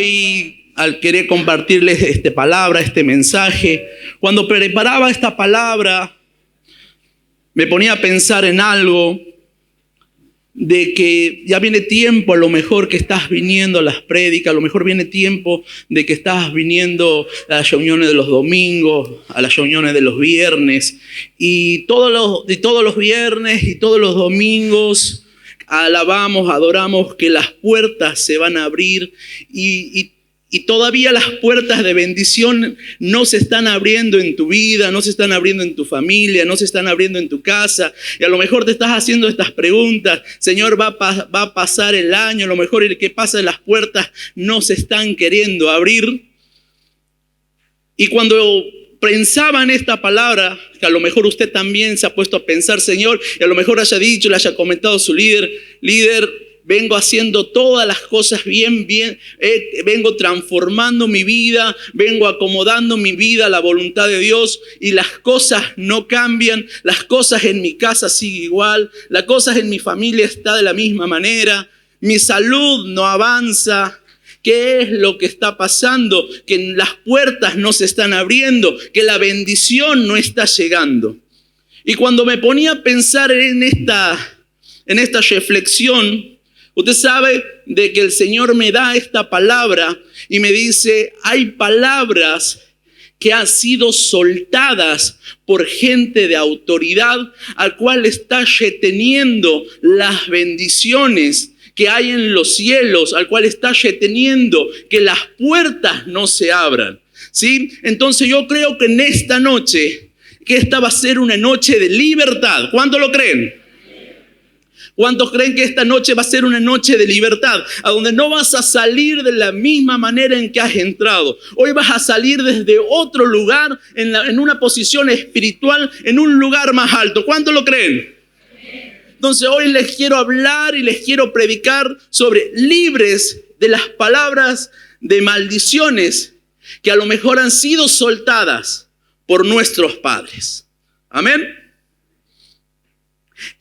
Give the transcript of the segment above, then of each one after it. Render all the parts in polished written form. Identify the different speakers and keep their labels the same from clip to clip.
Speaker 1: hoy, al querer compartirles esta palabra, este mensaje, cuando preparaba esta palabra, me ponía a pensar en algo de que ya viene tiempo, a lo mejor que estás viniendo a las prédicas, a lo mejor viene tiempo de que estás viniendo a las reuniones de los domingos, a las reuniones de los viernes, y todos los viernes y todos los domingos alabamos, adoramos que las puertas se van a abrir y todavía las puertas de bendición no se están abriendo en tu vida, no se están abriendo en tu familia, no se están abriendo en tu casa. Y a lo mejor te estás haciendo estas preguntas. Señor, va a pasar el año, a lo mejor el que pasa en las puertas no se están queriendo abrir. Y cuando pensaba en esta palabra, que a lo mejor usted también se ha puesto a pensar, Señor, y a lo mejor haya dicho, le haya comentado a su líder, vengo haciendo todas las cosas bien, vengo transformando mi vida, vengo acomodando mi vida a la voluntad de Dios y las cosas no cambian, las cosas en mi casa siguen igual, las cosas en mi familia está de la misma manera, mi salud no avanza. ¿Qué es lo que está pasando? Que las puertas no se están abriendo, que la bendición no está llegando. Y cuando me ponía a pensar en esta reflexión, usted sabe de que el Señor me da esta palabra y me dice, hay palabras que han sido soltadas por gente de autoridad, al cual está reteniendo las bendiciones que hay en los cielos, al cual está reteniendo que las puertas no se abran, ¿sí? Entonces yo creo que en esta noche, que esta va a ser una noche de libertad. ¿Cuántos lo creen? ¿Cuántos creen que esta noche va a ser una noche de libertad? A donde no vas a salir de la misma manera en que has entrado. Hoy vas a salir desde otro lugar, en una posición espiritual, en un lugar más alto. ¿Cuántos lo creen? Entonces hoy les quiero hablar y les quiero predicar sobre libres de las palabras de maldiciones que a lo mejor han sido soltadas por nuestros padres. Amén.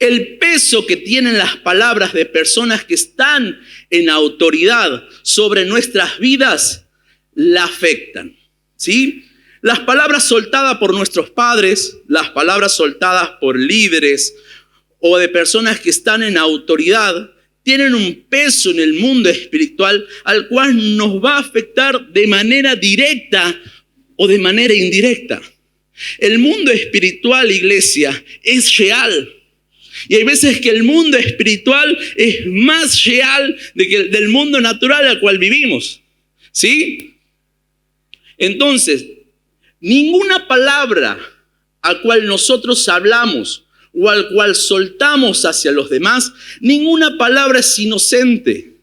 Speaker 1: El peso que tienen las palabras de personas que están en autoridad sobre nuestras vidas la afectan, ¿sí? Las palabras soltadas por nuestros padres, las palabras soltadas por líderes o de personas que están en autoridad, tienen un peso en el mundo espiritual al cual nos va a afectar de manera directa o de manera indirecta. El mundo espiritual, iglesia, es real. Y hay veces que el mundo espiritual es más real del mundo natural al cual vivimos, ¿sí? Entonces, ninguna palabra a cual nosotros hablamos o al cual soltamos hacia los demás, ninguna palabra es inocente.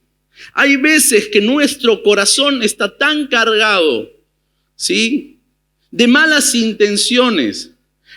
Speaker 1: Hay veces que nuestro corazón está tan cargado, ¿sí?, de malas intenciones.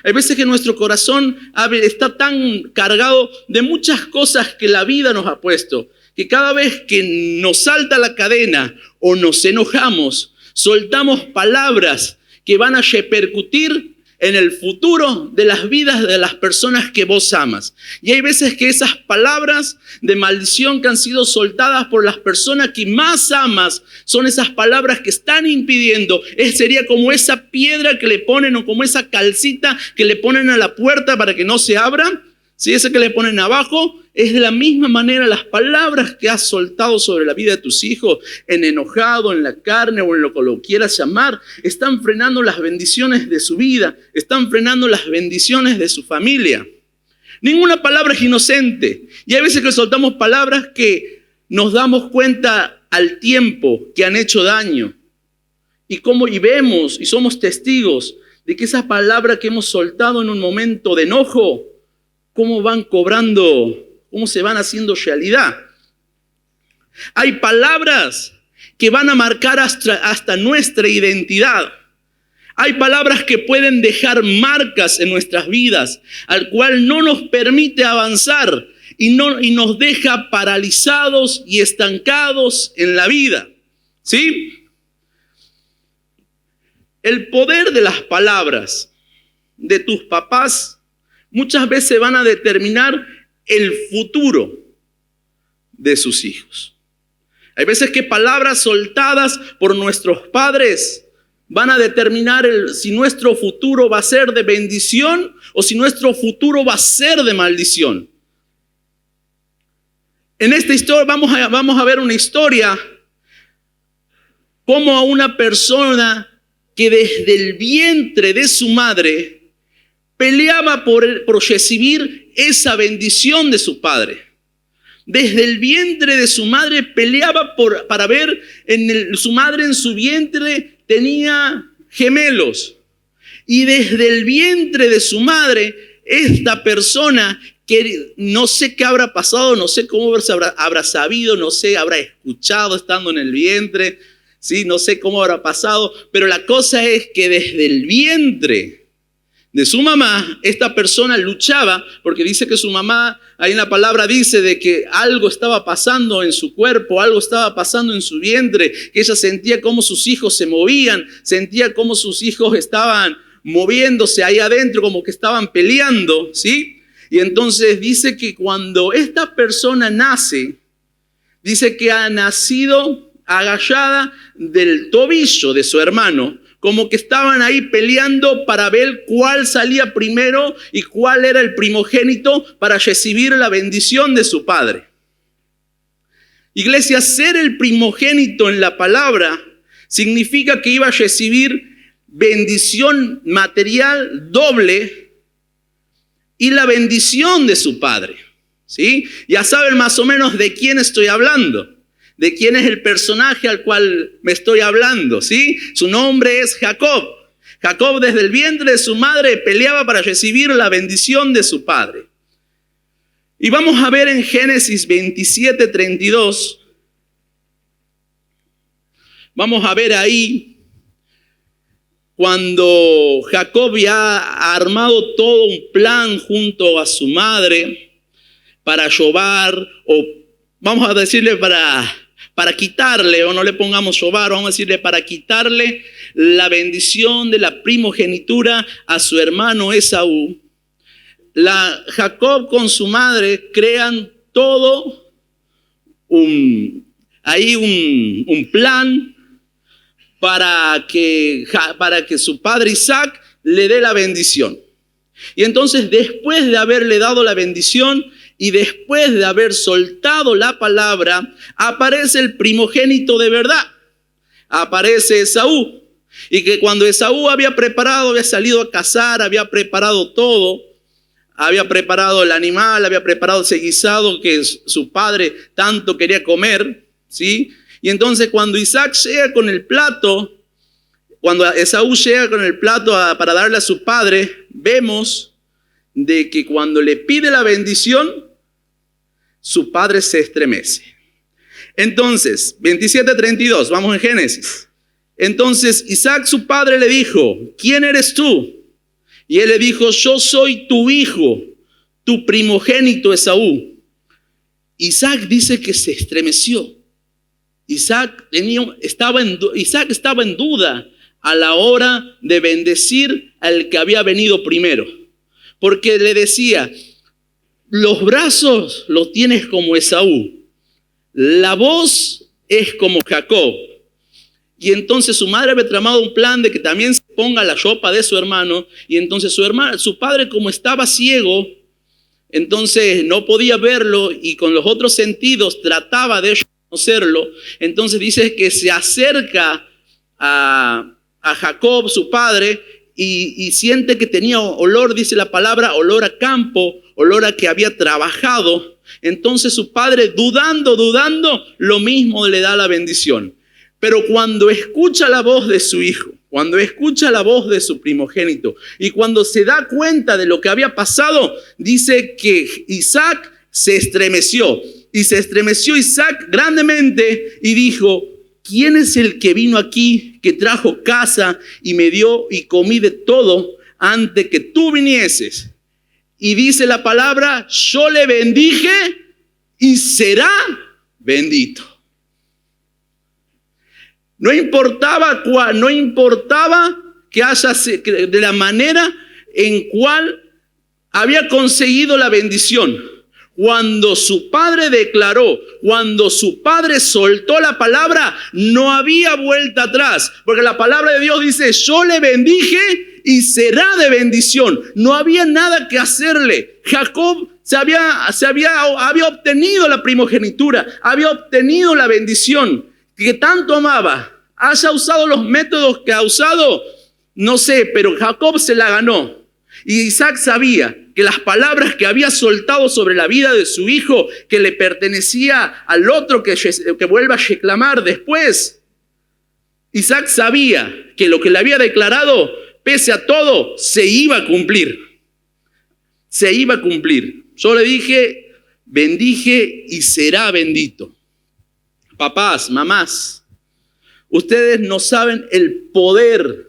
Speaker 1: Hay veces que nuestro corazón está tan cargado de muchas cosas que la vida nos ha puesto, que cada vez que nos salta la cadena o nos enojamos, soltamos palabras que van a repercutir en el futuro de las vidas de las personas que vos amas. Y hay veces que esas palabras de maldición que han sido soltadas por las personas que más amas son esas palabras que están impidiendo. Sería como esa piedra que le ponen o como esa calcita que le ponen a la puerta para que no se abra. Si ese que le ponen abajo, es de la misma manera las palabras que has soltado sobre la vida de tus hijos, en enojado, en la carne o en lo que lo quieras llamar, están frenando las bendiciones de su vida, están frenando las bendiciones de su familia. Ninguna palabra es inocente. Y hay veces que soltamos palabras que nos damos cuenta al tiempo que han hecho daño. Y vemos y somos testigos de que esa palabra que hemos soltado en un momento de enojo, cómo se van haciendo realidad. Hay palabras que van a marcar hasta nuestra identidad. Hay palabras que pueden dejar marcas en nuestras vidas, al cual no nos permite avanzar y nos deja paralizados y estancados en la vida, ¿sí? El poder de las palabras de tus papás muchas veces van a determinar el futuro de sus hijos. Hay veces que palabras soltadas por nuestros padres van a determinar si nuestro futuro va a ser de bendición o si nuestro futuro va a ser de maldición. En esta historia vamos a ver una historia como a una persona que desde el vientre de su madre peleaba por recibir esa bendición de su padre. Desde el vientre de su madre peleaba para ver, su madre en su vientre tenía gemelos. Y desde el vientre de su madre, esta persona que no sé qué habrá pasado, no sé cómo habrá sabido, no sé, habrá escuchado estando en el vientre, ¿sí? No sé cómo habrá pasado, pero la cosa es que desde el vientre de su mamá, esta persona luchaba, porque dice que su mamá, ahí en la palabra dice de que algo estaba pasando en su cuerpo, algo estaba pasando en su vientre, que ella sentía cómo sus hijos se movían, sentía cómo sus hijos estaban moviéndose ahí adentro, como que estaban peleando, ¿sí? Y entonces dice que cuando esta persona nace, dice que ha nacido agachada del tobillo de su hermano, como que estaban ahí peleando para ver cuál salía primero y cuál era el primogénito para recibir la bendición de su padre. Iglesia, ser el primogénito en la palabra significa que iba a recibir bendición material doble y la bendición de su padre, ¿sí? Ya saben más o menos de quién estoy hablando. De quién es el personaje al cual me estoy hablando, ¿sí? Su nombre es Jacob. Jacob desde el vientre de su madre peleaba para recibir la bendición de su padre. Y vamos a ver en Génesis 27:32. Vamos a ver ahí cuando Jacob ya ha armado todo un plan junto a su madre para robar, o vamos a decirle para quitarle, o no le pongamos robar, vamos a decirle para quitarle la bendición de la primogenitura a su hermano Esaú. Jacob con su madre crean todo un plan para que su padre Isaac le dé la bendición. Y entonces, después de haberle dado la bendición y después de haber soltado la palabra, aparece el primogénito de verdad. Aparece Esaú. Y que cuando Esaú había salido a cazar, había preparado todo, había preparado el animal, había preparado ese guisado que su padre tanto quería comer, ¿sí? Y entonces cuando Isaac llega con el plato, cuando Esaú llega con el plato para darle a su padre, vemos de que cuando le pide la bendición, su padre se estremece. Entonces, 27:32, vamos en Génesis. Entonces Isaac, su padre, le dijo: ¿quién eres tú? Y él le dijo: yo soy tu hijo, tu primogénito Esaú. Isaac dice que se estremeció. Isaac estaba en duda a la hora de bendecir al que había venido primero. Porque le decía: los brazos los tienes como Esaú, la voz es como Jacob. Y entonces su madre había tramado un plan de que también se ponga la ropa de su hermano. Y entonces su padre, como estaba ciego, entonces no podía verlo y con los otros sentidos trataba de reconocerlo. Entonces dice que se acerca a Jacob, su padre, y siente que tenía olor, dice la palabra, olor a campo, olor a que había trabajado. Entonces su padre, dudando, lo mismo le da la bendición. Pero cuando escucha la voz de su hijo, cuando escucha la voz de su primogénito y cuando se da cuenta de lo que había pasado, dice que Isaac se estremeció. Y se estremeció Isaac grandemente y dijo: ¿quién es el que vino aquí, que trajo casa y me dio y comí de todo antes que tú vinieses? Y dice la palabra: yo le bendije y será bendito. No importaba que haya de la manera en cual había conseguido la bendición. Cuando su padre declaró, cuando su padre soltó la palabra, no había vuelta atrás. Porque la palabra de Dios dice, yo le bendije y será de bendición. No había nada que hacerle. Jacob había obtenido la primogenitura, había obtenido la bendición que tanto amaba. Haya usado los métodos que ha usado, no sé, pero Jacob se la ganó. Y Isaac sabía que las palabras que había soltado sobre la vida de su hijo, que le pertenecía al otro que vuelva a reclamar después, Isaac sabía que lo que le había declarado, pese a todo, se iba a cumplir. Se iba a cumplir. Yo le dije, bendije y será bendito. Papás, mamás, ustedes no saben el poder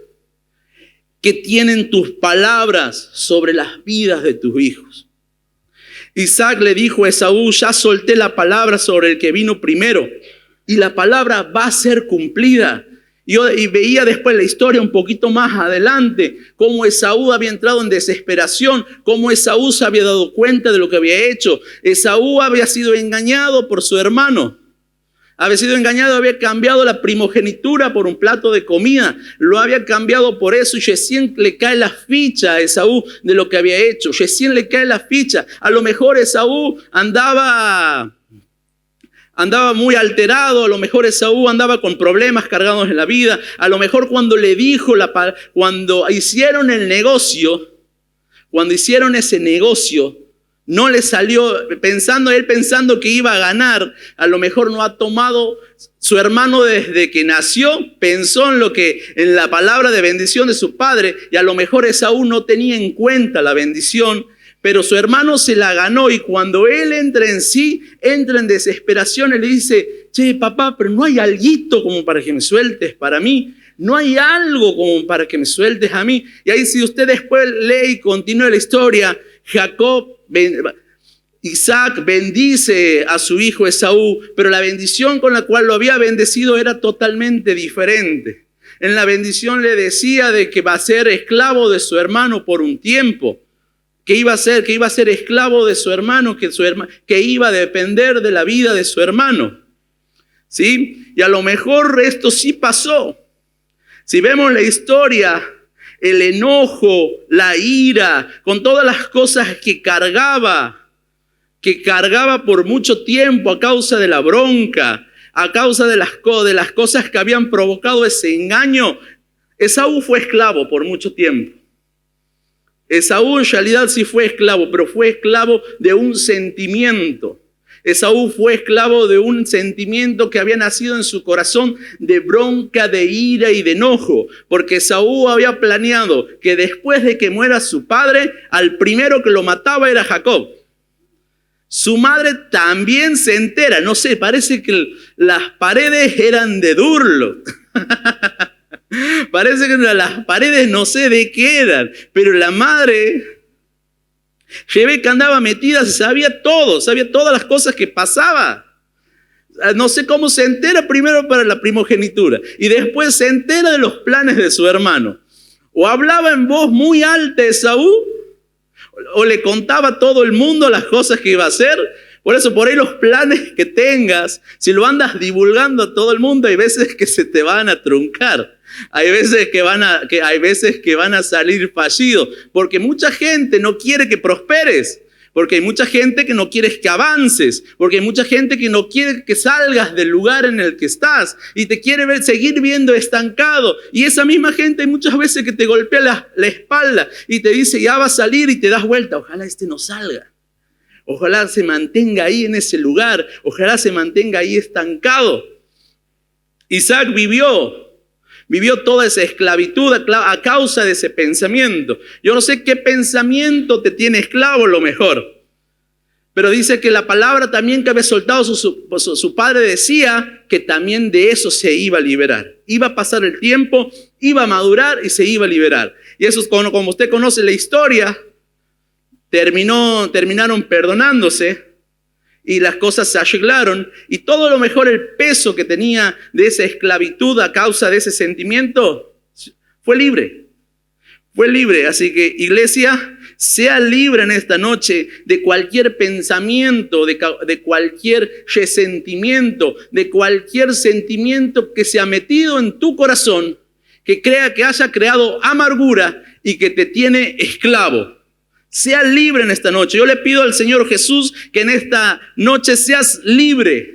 Speaker 1: que tienen tus palabras sobre las vidas de tus hijos. Isaac le dijo a Esaú, ya solté la palabra sobre el que vino primero y la palabra va a ser cumplida. Y veía después la historia un poquito más adelante, cómo Esaú había entrado en desesperación, cómo Esaú se había dado cuenta de lo que había hecho. Esaú había sido engañado por su hermano. Había sido engañado, había cambiado la primogenitura por un plato de comida. Lo había cambiado por eso y recién le cae la ficha a Esaú de lo que había hecho. Recién le cae la ficha. A lo mejor Esaú andaba muy alterado, a lo mejor Esaú andaba con problemas cargados en la vida. A lo mejor cuando hicieron ese negocio, no le salió, pensando que iba a ganar. A lo mejor no ha tomado, su hermano desde que nació pensó en la palabra de bendición de su padre, y a lo mejor Esaú no tenía en cuenta la bendición, pero su hermano se la ganó, y cuando él entra en desesperación, él le dice, che, papá, pero no hay alguito como para que me sueltes para mí. No hay algo como para que me sueltes a mí. Y ahí, si usted después lee y continúa la historia, Isaac bendice a su hijo Esaú, pero la bendición con la cual lo había bendecido era totalmente diferente. En la bendición le decía de que va a ser esclavo de su hermano por un tiempo, que iba a ser esclavo de su hermano, que iba a depender de la vida de su hermano. ¿Sí? Y a lo mejor esto sí pasó. Si vemos la historia, el enojo, la ira, con todas las cosas que cargaba por mucho tiempo a causa de la bronca, a causa de las cosas que habían provocado ese engaño, Esaú fue esclavo por mucho tiempo. Esaú en realidad sí fue esclavo, pero fue esclavo de un sentimiento. Esaú fue esclavo de un sentimiento que había nacido en su corazón de bronca, de ira y de enojo, porque Esaú había planeado que después de que muera su padre, al primero que lo mataba era Jacob. Su madre también se entera, no sé, parece que las paredes eran de Durlo. Parece que las paredes no sé de qué eran, pero la madre, Rebeca, andaba metida, sabía todas las cosas que pasaba. No sé cómo se entera primero para la primogenitura y después se entera de los planes de su hermano. O hablaba en voz muy alta Esaú, o le contaba a todo el mundo las cosas que iba a hacer. Por eso, por ahí los planes que tengas, si lo andas divulgando a todo el mundo, hay veces que se te van a truncar. Hay veces que van a salir fallidos, porque mucha gente no quiere que prosperes, porque hay mucha gente que no quiere que avances, porque hay mucha gente que no quiere que salgas del lugar en el que estás y te quiere seguir viendo estancado. Y esa misma gente hay muchas veces que te golpea la espalda y te dice, ya va a salir, y te das vuelta, ojalá no salga. Ojalá se mantenga ahí en ese lugar, ojalá se mantenga ahí estancado. Isaac vivió toda esa esclavitud a causa de ese pensamiento. Yo no sé qué pensamiento te tiene esclavo, lo mejor. Pero dice que la palabra también que había soltado su padre decía que también de eso se iba a liberar. Iba a pasar el tiempo, iba a madurar y se iba a liberar. Y eso, como usted conoce la historia, terminaron perdonándose. Y las cosas se arreglaron, y todo lo mejor, el peso que tenía de esa esclavitud a causa de ese sentimiento, fue libre. Así que, iglesia, sea libre en esta noche de cualquier pensamiento, de cualquier resentimiento, de cualquier sentimiento que se ha metido en tu corazón, que haya creado amargura y que te tiene esclavo. Sea libre en esta noche. Yo le pido al Señor Jesús que en esta noche seas libre.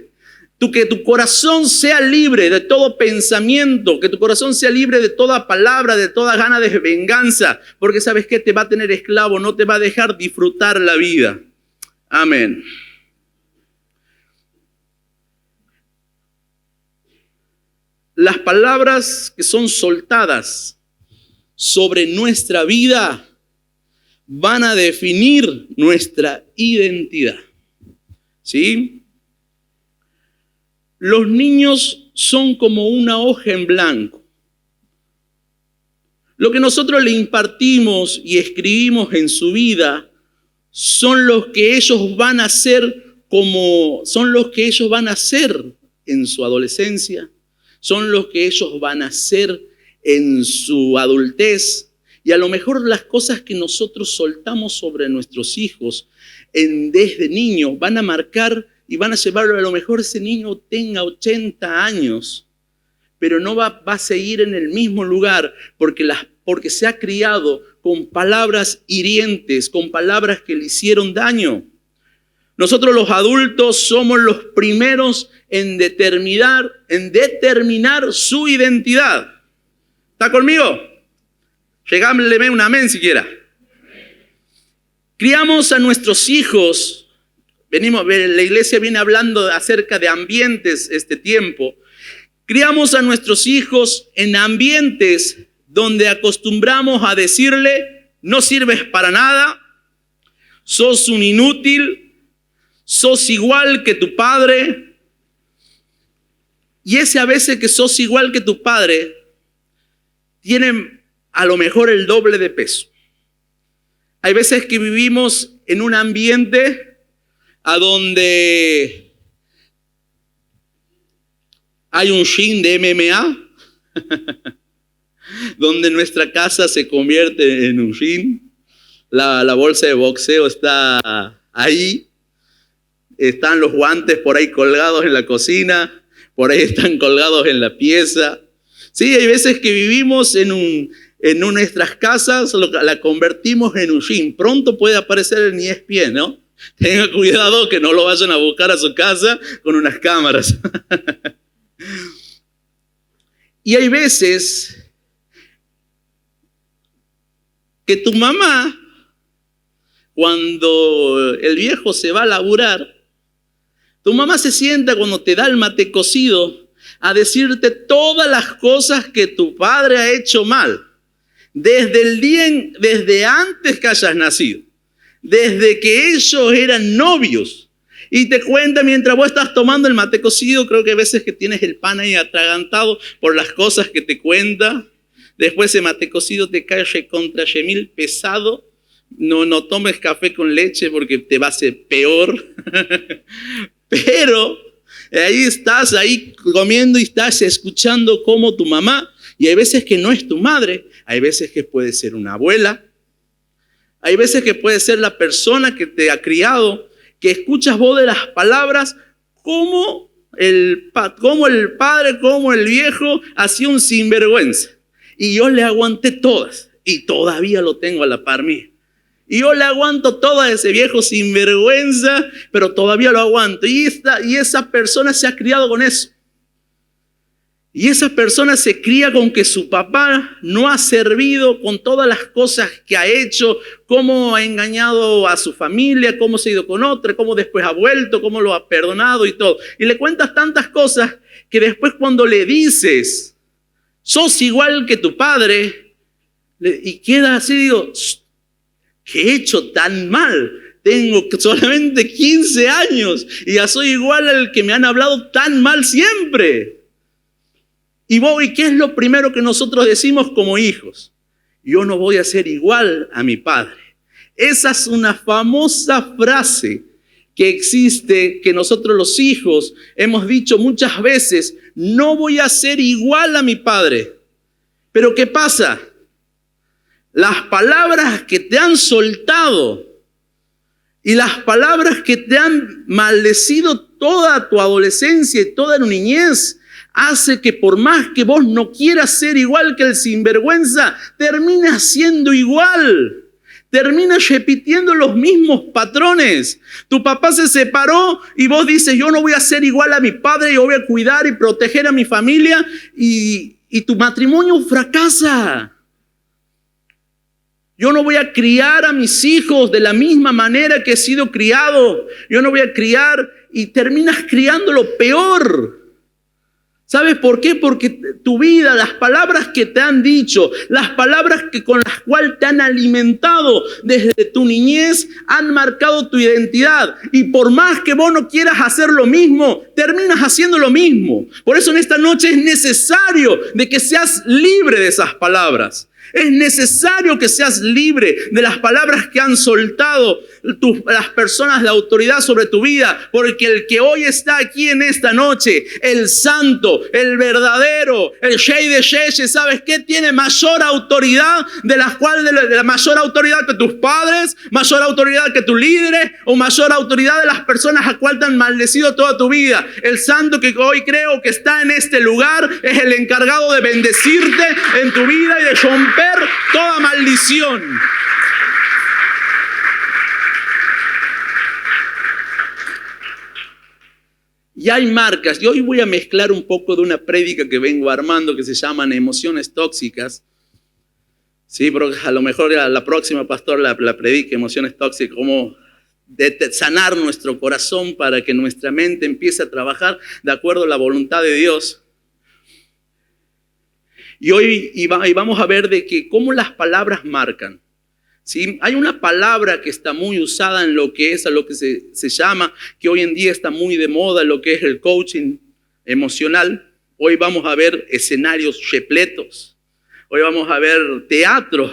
Speaker 1: Que tu corazón sea libre de todo pensamiento, que tu corazón sea libre de toda palabra, de toda gana de venganza, porque sabes que te va a tener esclavo, no te va a dejar disfrutar la vida. Amén. Las palabras que son soltadas sobre nuestra vida van a definir nuestra identidad. ¿Sí? Los niños son como una hoja en blanco. Lo que nosotros le impartimos y escribimos en su vida son los que ellos van a ser en su adolescencia, son los que ellos van a ser en su adultez. Y a lo mejor las cosas que nosotros soltamos sobre nuestros hijos desde niños van a marcar y van a llevarlo, a lo mejor ese niño tenga 80 años, pero no va a seguir en el mismo lugar porque se ha criado con palabras hirientes, con palabras que le hicieron daño. Nosotros los adultos somos los primeros en determinar su identidad. ¿Está conmigo? Regámosle un amén siquiera. Criamos a nuestros hijos. La iglesia viene hablando acerca de ambientes este tiempo. Criamos a nuestros hijos en ambientes donde acostumbramos a decirle: no sirves para nada, sos un inútil, sos igual que tu padre. Y ese a veces que sos igual que tu padre tiene a lo mejor el doble de peso. Hay veces que vivimos en un ambiente a donde hay un gym de MMA, donde nuestra casa se convierte en un gym, la bolsa de boxeo está ahí, están los guantes por ahí colgados en la cocina, por ahí están colgados en la pieza. Sí, hay veces que vivimos en nuestras casas, la convertimos en un gym. Pronto puede aparecer en ESPN, ¿no? Tenga cuidado que no lo vayan a buscar a su casa con unas cámaras. Y hay veces que tu mamá, cuando el viejo se va a laburar, tu mamá se sienta cuando te da el mate cocido a decirte todas las cosas que tu padre ha hecho mal. Desde antes que hayas nacido. Desde que ellos eran novios. Y te cuenta mientras vos estás tomando el mate cocido, creo que a veces que tienes el pan ahí atragantado por las cosas que te cuenta. Después ese mate cocido te cae recontra remil pesado. No tomes café con leche porque te va a hacer peor. Pero ahí estás ahí comiendo y estás escuchando cómo tu mamá, y hay veces que no es tu madre, hay veces que puede ser una abuela, hay veces que puede ser la persona que te ha criado, que escuchas vos de las palabras como el padre, como el viejo hacía un sinvergüenza. Y yo le aguanté todas y todavía lo tengo a la par mía. Y yo le aguanto todo a ese viejo sinvergüenza, pero todavía lo aguanto. Y esa persona se ha criado con eso. Y esa persona se cría con que su papá no ha servido, con todas las cosas que ha hecho, cómo ha engañado a su familia, cómo se ha ido con otra, cómo después ha vuelto, cómo lo ha perdonado y todo. Y le cuentas tantas cosas que después cuando le dices, sos igual que tu padre, y queda así, digo, ¿qué he hecho tan mal? Tengo solamente 15 años y ya soy igual al que me han hablado tan mal siempre. ¿Y qué es lo primero que nosotros decimos como hijos? Yo no voy a ser igual a mi padre. Esa es una famosa frase que existe, que nosotros los hijos hemos dicho muchas veces, no voy a ser igual a mi padre. Pero ¿qué pasa? las palabras que te han soltado y las palabras que te han maldecido toda tu adolescencia y toda tu niñez, hace que por más que vos no quieras ser igual que el sinvergüenza, terminas siendo igual. Terminas repitiendo los mismos patrones. Tu papá se separó y vos dices, yo no voy a ser igual a mi padre, yo voy a cuidar y proteger a mi familia, y tu matrimonio fracasa. Yo no voy a criar a mis hijos de la misma manera que he sido criado. Yo no voy a criar, y terminas criando lo peor. ¿Sabes por qué? Porque tu vida, las palabras que te han dicho, las palabras con las cuales te han alimentado desde tu niñez, han marcado tu identidad. Y por más que vos no quieras hacer lo mismo, terminas haciendo lo mismo. Por eso en esta noche es necesario de que seas libre de esas palabras. Es necesario que seas libre de las palabras que han soltado las personas de autoridad sobre tu vida, porque el que hoy está aquí en esta noche, el santo, el verdadero, el Rey de Reyes, ¿sabes qué? Tiene mayor autoridad de la mayor autoridad que tus padres, mayor autoridad que tus líderes o mayor autoridad de las personas a cuales te han maldecido toda tu vida. El santo que hoy creo que está en este lugar es el encargado de bendecirte en tu vida y de romper toda maldición. Y hay marcas. Y hoy voy a mezclar un poco de una prédica que vengo armando que se llaman emociones tóxicas. Sí, pero a lo mejor la próxima pastor la predique, emociones tóxicas, como de sanar nuestro corazón para que nuestra mente empiece a trabajar de acuerdo a la voluntad de Dios. Y hoy vamos a ver de que cómo las palabras marcan. ¿Sí? Hay una palabra que está muy usada en lo que es, a lo que se llama, que hoy en día está muy de moda, lo que es el coaching emocional. Hoy vamos a ver escenarios repletos. Hoy vamos a ver teatros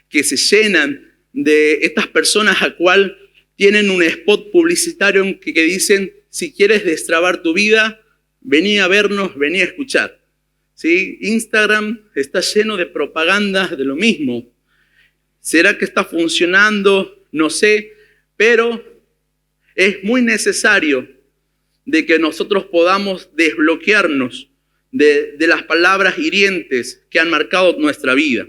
Speaker 1: que se llenan de estas personas a cual tienen un spot publicitario que dicen, si quieres destrabar tu vida, vení a vernos, vení a escuchar. ¿Sí? Instagram está lleno de propaganda de lo mismo. ¿Será que está funcionando? No sé, pero es muy necesario de que nosotros podamos desbloquearnos de las palabras hirientes que han marcado nuestra vida.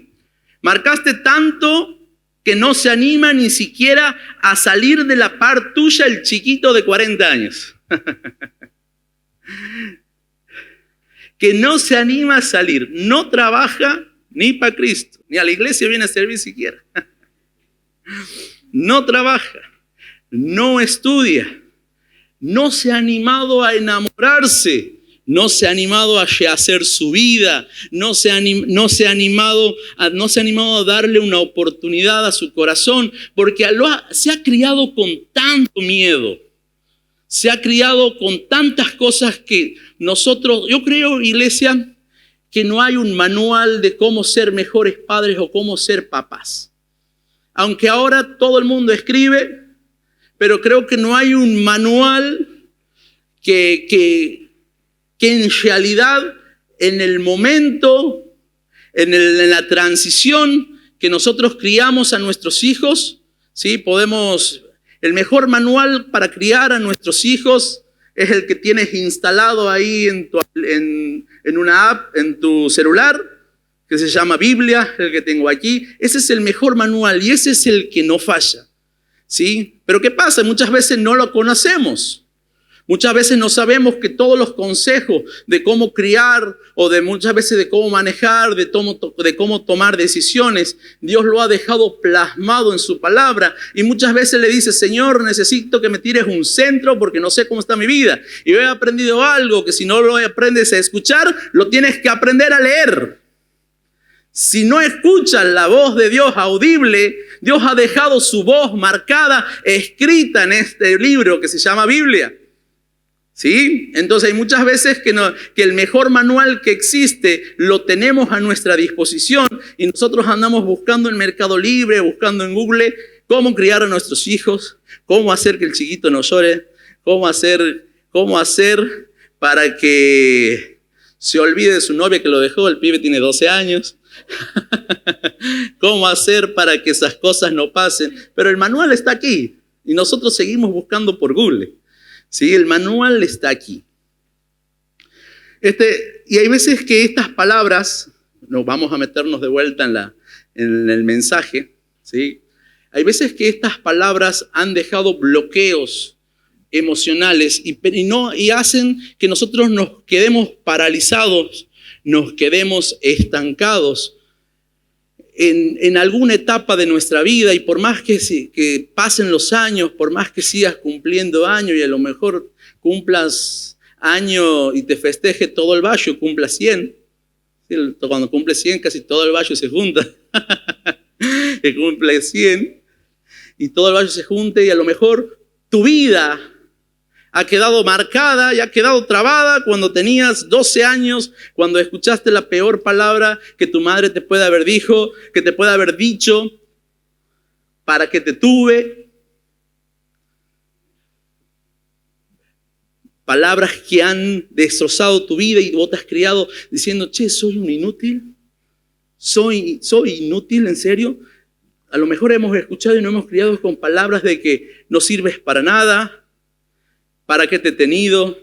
Speaker 1: Marcaste tanto que no se anima ni siquiera a salir de la par tuya el chiquito de 40 años. Que no se anima a salir, no trabaja ni para Cristo, ni a la iglesia viene a servir siquiera. No trabaja, no estudia, no se ha animado a enamorarse, no se ha animado a rehacer su vida, no se ha animado a darle una oportunidad a su corazón, porque se ha criado con tanto miedo. Se ha criado con tantas cosas que yo creo, iglesia, que no hay un manual de cómo ser mejores padres o cómo ser papás. Aunque ahora todo el mundo pero creo que no hay un manual que en realidad en el momento, en la transición que nosotros criamos a nuestros hijos, ¿sí? El mejor manual para criar a nuestros hijos es el que tienes instalado ahí en una app, en tu celular, que se llama Biblia, el que tengo aquí. Ese es el mejor manual y ese es el que no falla, ¿sí? Pero ¿qué pasa? Muchas veces no lo conocemos. Muchas veces no sabemos que todos los consejos de cómo criar o muchas veces de cómo manejar, de cómo tomar decisiones, Dios lo ha dejado plasmado en su palabra. Y muchas veces le dice, Señor, necesito que me tires un centro porque no sé cómo está mi vida. Y yo he aprendido algo que si no lo aprendes a escuchar, lo tienes que aprender a leer. Si no escuchas la voz de Dios audible, Dios ha dejado su voz marcada, escrita en este libro que se llama Biblia. ¿Sí? Entonces hay muchas veces que el mejor manual que existe lo tenemos a nuestra disposición y nosotros andamos buscando en Mercado Libre, buscando en Google cómo criar a nuestros hijos, cómo hacer que el chiquito no llore, cómo hacer para que se olvide de su novia que lo dejó, el pibe tiene 12 años, ¿Cómo hacer para que esas cosas no pasen? Pero el manual está aquí y nosotros seguimos buscando por Google. ¿Sí? El manual está aquí. Y hay veces que estas palabras, nos vamos a meternos de vuelta en el mensaje, ¿sí? Hay veces que estas palabras han dejado bloqueos emocionales y hacen que nosotros nos quedemos paralizados, nos quedemos estancados en alguna etapa de nuestra vida, y por más que pasen los años, por más que sigas cumpliendo años y a lo mejor cumplas año y te festeje todo el barrio, cumpla 100. Cuando cumple 100 casi todo el barrio se junta. Que cumple 100 y todo el barrio se junta, y a lo mejor tu vida ha quedado marcada y ha quedado trabada cuando tenías 12 años, cuando escuchaste la peor palabra que tu madre te puede haber dicho, para que te tuve. Palabras que han destrozado tu vida y vos te has criado diciendo, che, soy un inútil. Soy inútil, ¿en serio? A lo mejor hemos escuchado y nos hemos criado con palabras de que no sirves para nada. ¿Para qué te he tenido?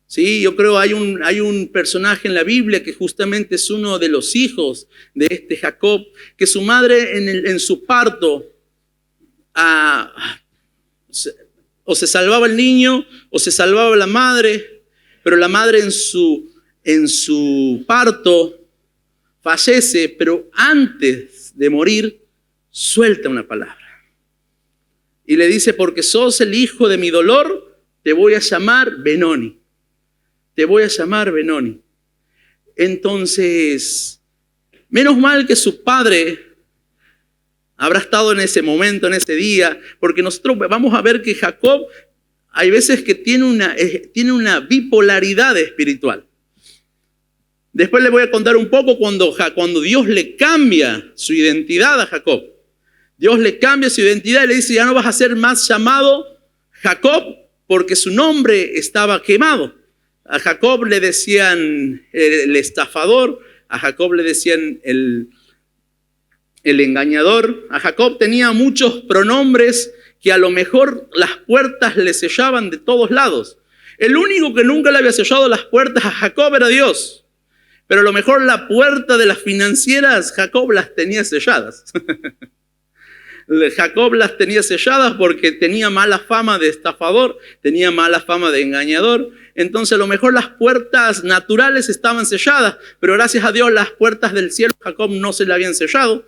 Speaker 1: Sí, yo creo hay un personaje en la Biblia que justamente es uno de los hijos de Jacob, que su madre en su parto o se salvaba el niño o se salvaba la madre, pero la madre en su parto fallece, pero antes de morir suelta una palabra. Y le dice, porque sos el hijo de mi dolor, te voy a llamar Benoni. Te voy a llamar Benoni. Entonces, menos mal que su padre habrá estado en ese momento, en ese día, porque nosotros vamos a ver que Jacob hay veces que tiene una bipolaridad espiritual. Después le voy a contar un poco cuando Dios le cambia su identidad a Jacob. Dios le cambia su identidad y le dice, ya no vas a ser más llamado Jacob, porque su nombre estaba quemado. A Jacob le decían el estafador, a Jacob le decían el engañador. A Jacob tenía muchos pronombres que a lo mejor las puertas le sellaban de todos lados. El único que nunca le había sellado las puertas a Jacob era Dios. Pero a lo mejor la puerta de las financieras, Jacob las tenía selladas. Jacob las tenía selladas porque tenía mala fama de estafador, tenía mala fama de engañador. Entonces a lo mejor las puertas naturales estaban selladas, pero gracias a Dios las puertas del cielo Jacob no se le habían sellado.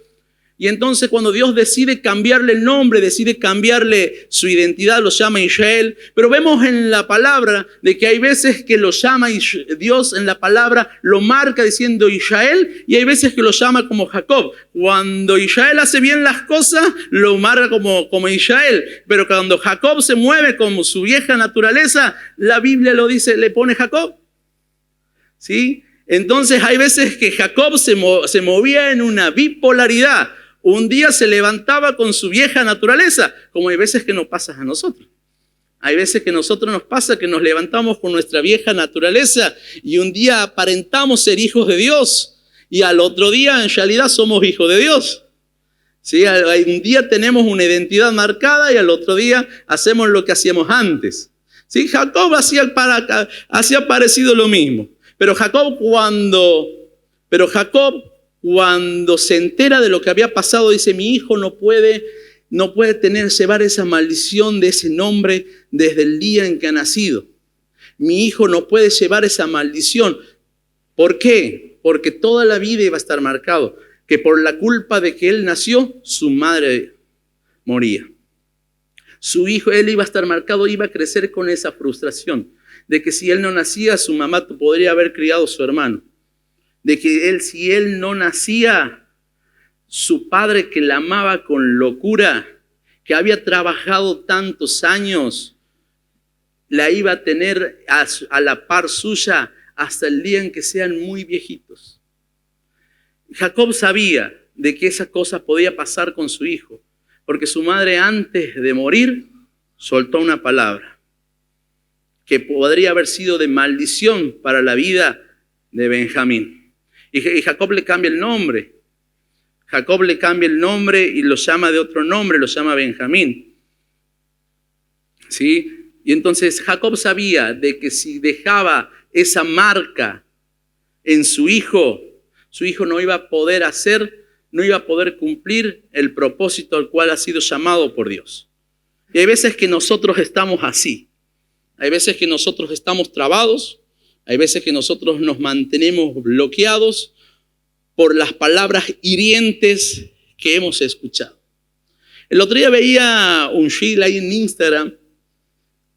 Speaker 1: Y entonces cuando Dios decide cambiarle el nombre, decide cambiarle su identidad, lo llama Israel. Pero vemos en la palabra de que hay veces que lo llama Dios en la palabra, lo marca diciendo Israel, y hay veces que lo llama como Jacob. Cuando Israel hace bien las cosas, lo marca como Israel. Pero cuando Jacob se mueve como su vieja naturaleza, la Biblia lo dice, le pone Jacob. ¿Sí? Entonces hay veces que Jacob se movía en una bipolaridad. Un día se levantaba con su vieja naturaleza, como hay veces que nos pasa a nosotros. Hay veces que a nosotros nos pasa que nos levantamos con nuestra vieja naturaleza y un día aparentamos ser hijos de Dios y al otro día en realidad somos hijos de Dios. ¿Sí? Un día tenemos una identidad marcada y al otro día hacemos lo que hacíamos antes. ¿Sí? Jacob hacía parecido lo mismo. Pero Jacob cuando se entera de lo que había pasado, dice, mi hijo no puede llevar esa maldición de ese nombre desde el día en que ha nacido. Mi hijo no puede llevar esa maldición. ¿Por qué? Porque toda la vida iba a estar marcado. Que por la culpa de que él nació, su madre moría. Su hijo, él iba a estar marcado, iba a crecer con esa frustración. De que si él no nacía, su mamá podría haber criado a su hermano. De que si él no nacía, su padre que la amaba con locura, que había trabajado tantos años, la iba a tener a la par suya hasta el día en que sean muy viejitos. Jacob sabía de que esa cosa podía pasar con su hijo, porque su madre antes de morir soltó una palabra que podría haber sido de maldición para la vida de Benjamín. Y Jacob le cambia el nombre. Jacob le cambia el nombre y lo llama de otro nombre, lo llama Benjamín. ¿Sí? Y entonces Jacob sabía de que si dejaba esa marca en su hijo no iba a poder no iba a poder cumplir el propósito al cual ha sido llamado por Dios. Y hay veces que nosotros estamos así. Hay veces que nosotros estamos trabados. Hay veces que nosotros nos mantenemos bloqueados por las palabras hirientes que hemos escuchado. El otro día veía un reel ahí en Instagram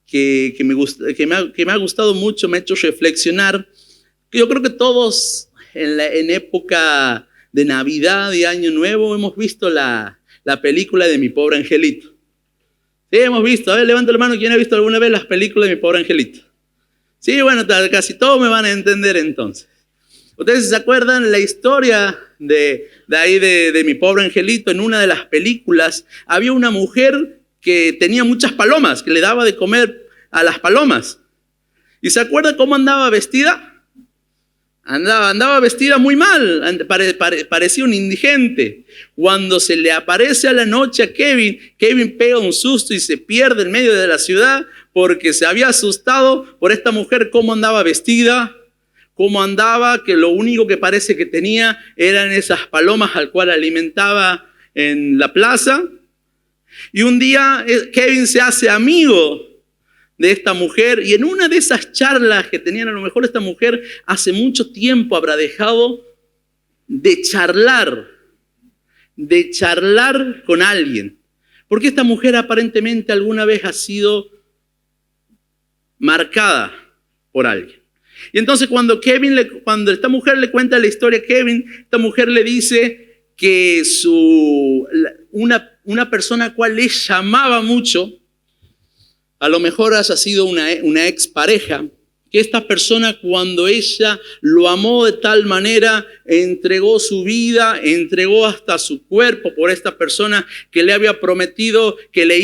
Speaker 1: que me ha gustado mucho, me ha hecho reflexionar. Yo creo que todos en época de Navidad y Año Nuevo hemos visto la película de Mi Pobre Angelito. Sí, hemos visto. A ver, levanta la mano, ¿quién ha visto alguna vez las películas de Mi Pobre Angelito? Sí, bueno, casi todos me van a entender entonces. ¿Ustedes se acuerdan la historia de Mi Pobre Angelito? En una de las películas había una mujer que tenía muchas palomas, que le daba de comer a las palomas. ¿Y se acuerda cómo andaba vestida? Andaba vestida muy mal, parecía un indigente. Cuando se le aparece a la noche a Kevin pega un susto y se pierde en medio de la ciudad porque se había asustado por esta mujer, cómo andaba vestida, cómo andaba, que lo único que parece que tenía eran esas palomas al cual alimentaba en la plaza. Y un día Kevin se hace amigo de esta mujer, y en una de esas charlas que tenían, a lo mejor esta mujer hace mucho tiempo habrá dejado de charlar con alguien, porque esta mujer aparentemente alguna vez ha sido marcada por alguien. Y entonces cuando esta mujer le cuenta la historia a Kevin, esta mujer le dice que una persona a cual le llamaba mucho, a lo mejor haya sido una expareja, que esta persona, cuando ella lo amó de tal manera, entregó su vida, entregó hasta su cuerpo por esta persona que le había prometido que la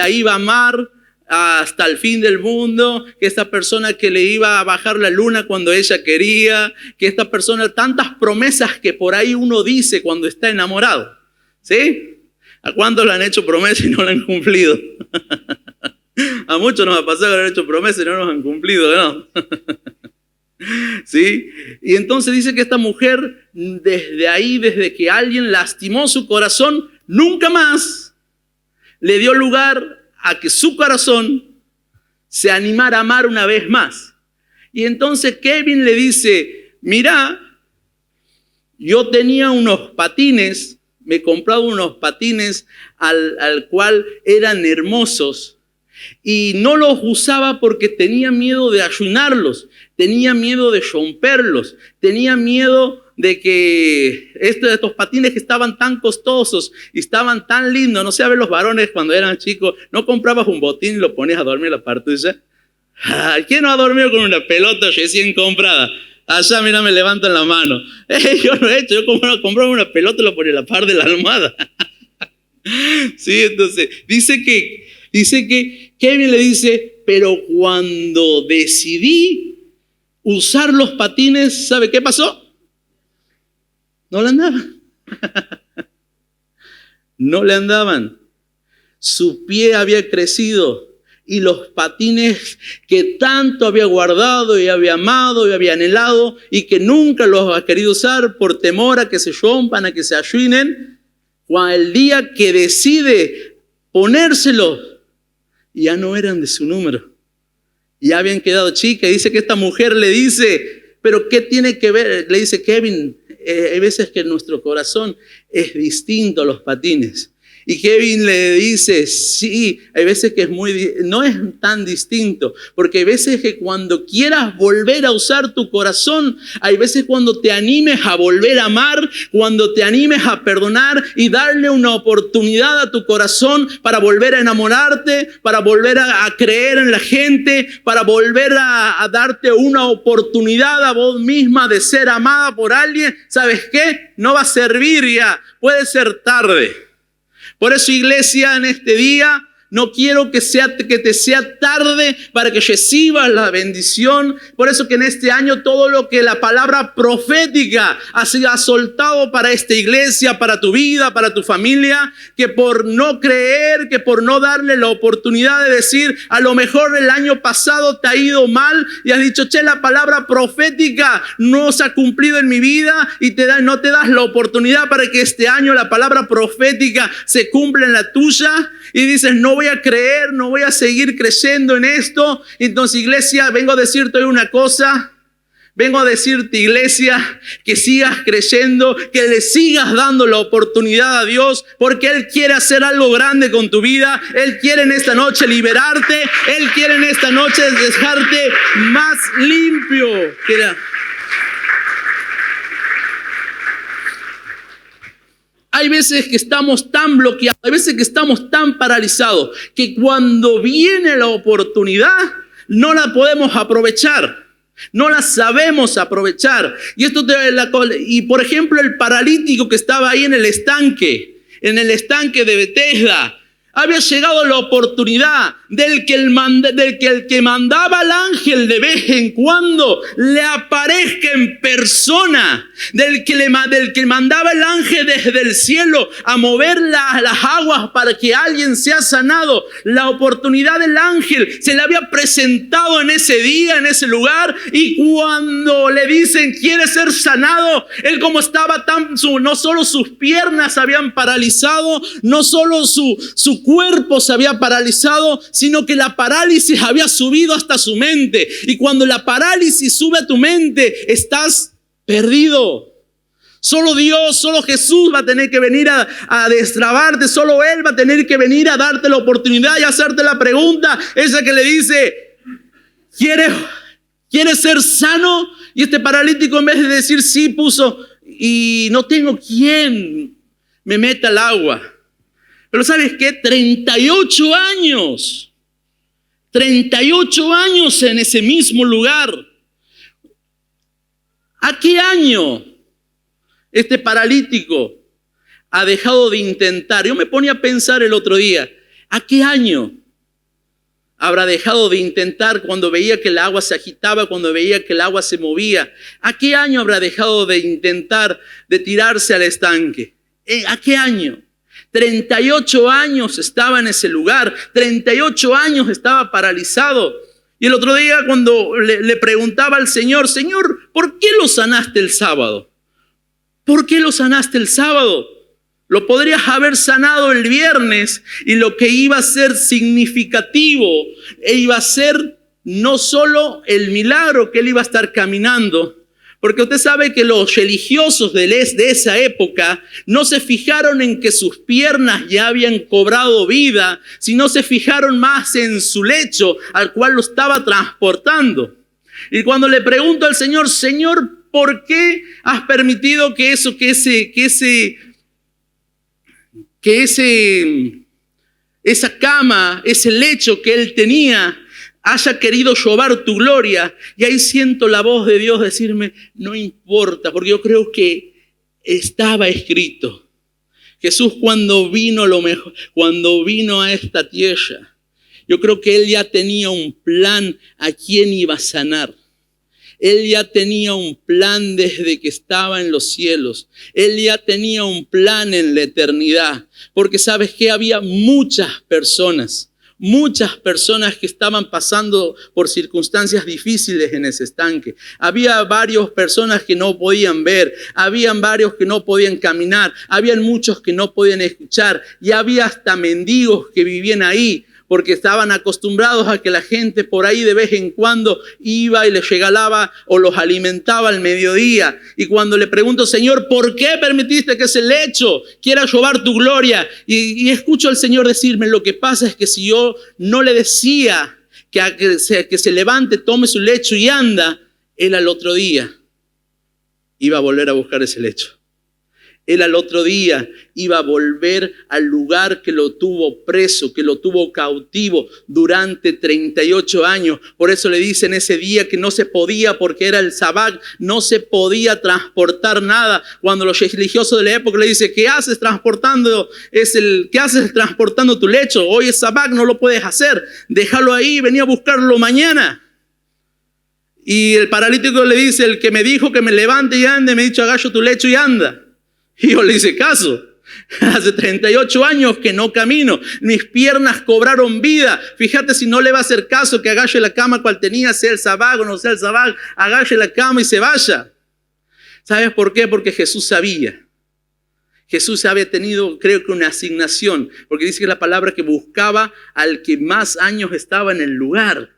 Speaker 1: iba a amar hasta el fin del mundo, que esta persona que le iba a bajar la luna cuando ella quería, que esta persona, tantas promesas que por ahí uno dice cuando está enamorado, ¿sí? ¿A cuántos le han hecho promesas y no la han cumplido? A muchos nos ha pasado que han hecho promesas y no nos han cumplido, ¿no? ¿Sí? Y entonces dice que esta mujer, desde que alguien lastimó su corazón, nunca más le dio lugar a que su corazón se animara a amar una vez más. Y entonces Kevin le dice, mira, yo tenía unos patines, me compraba unos patines al cual eran hermosos, y no los usaba porque tenía miedo de arruinarlos, tenía miedo de romperlos, tenía miedo de que estos patines que estaban tan costosos y estaban tan lindos, no sé, a ver, los varones cuando eran chicos, ¿no comprabas un botín y lo ponías a dormir a la par tuya? ¿Quién no ha dormido con una pelota recién comprada? Allá, mira, me levantan la mano. Yo lo he hecho, yo compraba una pelota y lo ponía a la par de la almohada. Sí, entonces, dice que Kevin le dice, pero cuando decidí usar los patines, ¿sabe qué pasó? No le andaban. No le andaban. Su pie había crecido y los patines que tanto había guardado y había amado y había anhelado y que nunca los ha querido usar por temor a que se rompan, a que se arruinen, el día que decide ponérselos, ya no eran de su número, ya habían quedado chicas. Y dice que esta mujer le dice, pero ¿qué tiene que ver? Le dice, Kevin, hay veces que nuestro corazón es distinto a los patines. Y Kevin le dice, sí, hay veces que no es tan distinto, porque hay veces que cuando quieras volver a usar tu corazón, hay veces cuando te animes a volver a amar, cuando te animes a perdonar y darle una oportunidad a tu corazón para volver a enamorarte, para volver a creer en la gente, para volver a darte una oportunidad a vos misma de ser amada por alguien, ¿sabes qué? No va a servir ya, puede ser tarde. Por eso, iglesia, en este día No quiero que te sea tarde para que recibas la bendición. Por eso que en este año todo lo que la palabra profética ha sido soltado para esta iglesia, para tu vida, para tu familia, que por no creer, que por no darle la oportunidad de decir, a lo mejor el año pasado te ha ido mal y has dicho, che, la palabra profética no se ha cumplido en mi vida y no te das la oportunidad para que este año la palabra profética se cumpla en la tuya. Y dices, no voy a creer, no voy a seguir creyendo en esto. Entonces, iglesia, vengo a decirte hoy una cosa. Vengo a decirte, iglesia, que sigas creyendo, que le sigas dando la oportunidad a Dios, porque Él quiere hacer algo grande con tu vida. Él quiere en esta noche liberarte. Él quiere en esta noche dejarte más limpio. Hay veces que estamos tan bloqueados, hay veces que estamos tan paralizados, que cuando viene la oportunidad no la podemos aprovechar, no la sabemos aprovechar. Y por ejemplo, el paralítico que estaba ahí en el estanque de Betesda, había llegado la oportunidad del que el que mandaba al ángel de vez en cuando le aparezca en persona, del que mandaba el ángel desde el cielo a mover las aguas para que alguien sea sanado. La oportunidad del ángel se le había presentado en ese día, en ese lugar, y cuando le dicen, ¿quiere ser sanado? Él, como estaba no solo sus piernas se habían paralizado, no solo su cuerpo se había paralizado, sino que la parálisis había subido hasta su mente. Y cuando la parálisis sube a tu mente, estás perdido. Solo Dios, solo Jesús va a tener que venir a destrabarte. Solo Él va a tener que venir a darte la oportunidad y hacerte la pregunta esa que le dice, ¿quieres ser sano? Y este paralítico, en vez de decir sí, puso, y no tengo quien me meta al agua. Pero ¿sabes qué? 38 años en ese mismo lugar. ¿A qué año este paralítico ha dejado de intentar? Yo me ponía a pensar el otro día, ¿a qué año habrá dejado de intentar cuando veía que el agua se agitaba, cuando veía que el agua se movía? ¿A qué año habrá dejado de intentar, de tirarse al estanque? ¿A qué año? 38 años estaba en ese lugar, 38 años estaba paralizado. Y el otro día cuando le preguntaba al Señor, Señor, ¿por qué lo sanaste el sábado? ¿Por qué lo sanaste el sábado? Lo podrías haber sanado el viernes, y lo que iba a ser significativo iba a ser no solo el milagro que él iba a estar caminando, porque usted sabe que los religiosos de esa época no se fijaron en que sus piernas ya habían cobrado vida, sino se fijaron más en su lecho al cual lo estaba transportando. Y cuando le pregunto al Señor, Señor, ¿por qué has permitido que esa cama, ese lecho que él tenía, haya querido robar tu gloria? Y ahí siento la voz de Dios decirme, no importa, porque yo creo que estaba escrito. Jesús cuando vino a esta tierra, yo creo que Él ya tenía un plan a quién iba a sanar. Él ya tenía un plan desde que estaba en los cielos. Él ya tenía un plan en la eternidad. Porque sabes que había muchas personas que estaban pasando por circunstancias difíciles en ese estanque. Había varias personas que no podían ver, habían varios que no podían caminar, habían muchos que no podían escuchar, y había hasta mendigos que vivían ahí, porque estaban acostumbrados a que la gente por ahí de vez en cuando iba y les regalaba o los alimentaba al mediodía. Y cuando le pregunto, Señor, ¿por qué permitiste que ese lecho quiera robar tu gloria? Y escucho al Señor decirme, lo que pasa es que si yo no le decía que se levante, tome su lecho y anda, Él al otro día iba a volver a buscar ese lecho. Él al otro día iba a volver al lugar que lo tuvo preso, que lo tuvo cautivo durante 38 años. Por eso le dicen ese día que no se podía, porque era el sabbat, no se podía transportar nada. Cuando los religiosos de la época le dicen, ¿qué haces transportando? ¿Qué haces transportando tu lecho? Hoy es sabbat, no lo puedes hacer. Déjalo ahí, venía a buscarlo mañana. Y el paralítico le dice, el que me dijo que me levante y ande, me ha dicho, agacho tu lecho y anda. Y yo le hice caso. Hace 38 años que no camino. Mis piernas cobraron vida. Fíjate si no le va a hacer caso que agache la cama cual tenía, sea el sabbat o no sea el sabbat. Agache la cama y se vaya. ¿Sabes por qué? Porque Jesús sabía. Jesús había tenido, creo que una asignación. Porque dice que la palabra que buscaba al que más años estaba en el lugar.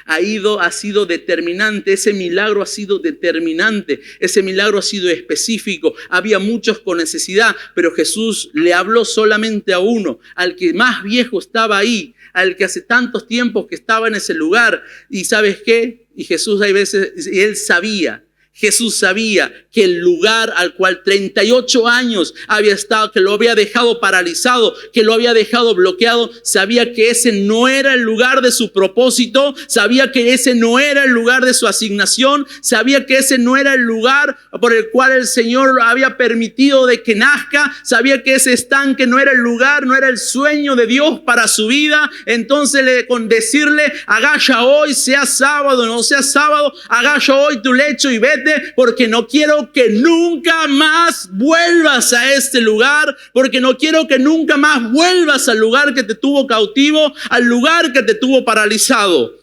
Speaker 1: Ha sido determinante, ese milagro ha sido determinante, ese milagro ha sido específico. Había muchos con necesidad, pero Jesús le habló solamente a uno, al que más viejo estaba ahí, al que hace tantos tiempos que estaba en ese lugar. ¿Y sabes qué? Y Jesús hay veces, él sabía. Jesús sabía que el lugar al cual 38 años había estado, que lo había dejado paralizado, que lo había dejado bloqueado, sabía que ese no era el lugar de su propósito, sabía que ese no era el lugar de su asignación, sabía que ese no era el lugar por el cual el Señor había permitido de que nazca, sabía que ese estanque no era el lugar, no era el sueño de Dios para su vida. Entonces con decirle, agacha hoy, sea sábado o no sea sábado, agacha hoy tu lecho y vete, porque no quiero que nunca más vuelvas a este lugar, porque no quiero que nunca más vuelvas al lugar que te tuvo cautivo, al lugar que te tuvo paralizado.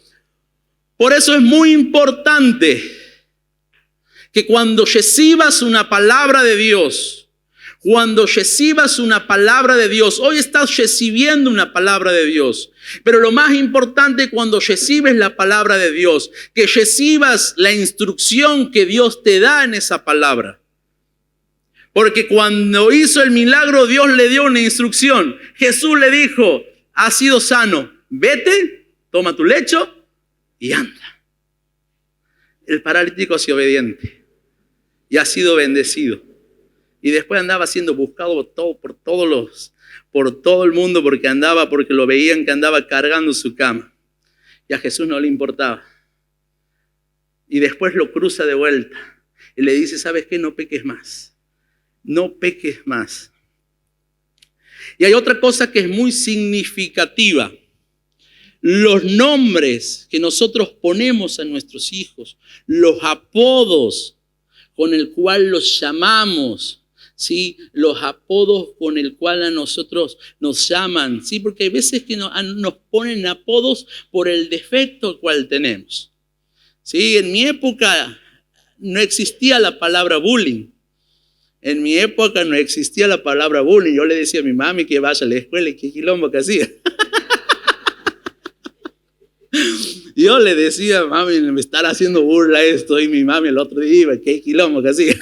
Speaker 1: Por eso es muy importante que cuando recibas una palabra de Dios, hoy estás recibiendo una palabra de Dios. Pero lo más importante cuando recibes la palabra de Dios, que recibas la instrucción que Dios te da en esa palabra. Porque cuando hizo el milagro, Dios le dio una instrucción. Jesús le dijo, has sido sano, vete, toma tu lecho y anda. El paralítico ha sido obediente y ha sido bendecido. Y después andaba siendo buscado por todo el mundo porque lo veían que andaba cargando su cama. Y a Jesús no le importaba. Y después lo cruza de vuelta y le dice, ¿sabes qué? No peques más. No peques más. Y hay otra cosa que es muy significativa. Los nombres que nosotros ponemos a nuestros hijos, los apodos con el cual los llamamos, ¿sí? Los apodos con el cual a nosotros nos llaman, ¿sí? Porque hay veces que nos ponen apodos por el defecto cual tenemos, ¿sí? En mi época no existía la palabra bullying. Yo le decía a mi mami que vaya a la escuela y qué quilombo que hacía. Yo le decía, mami, me están haciendo burla esto. Y mi mami el otro día iba, qué quilombo que hacía.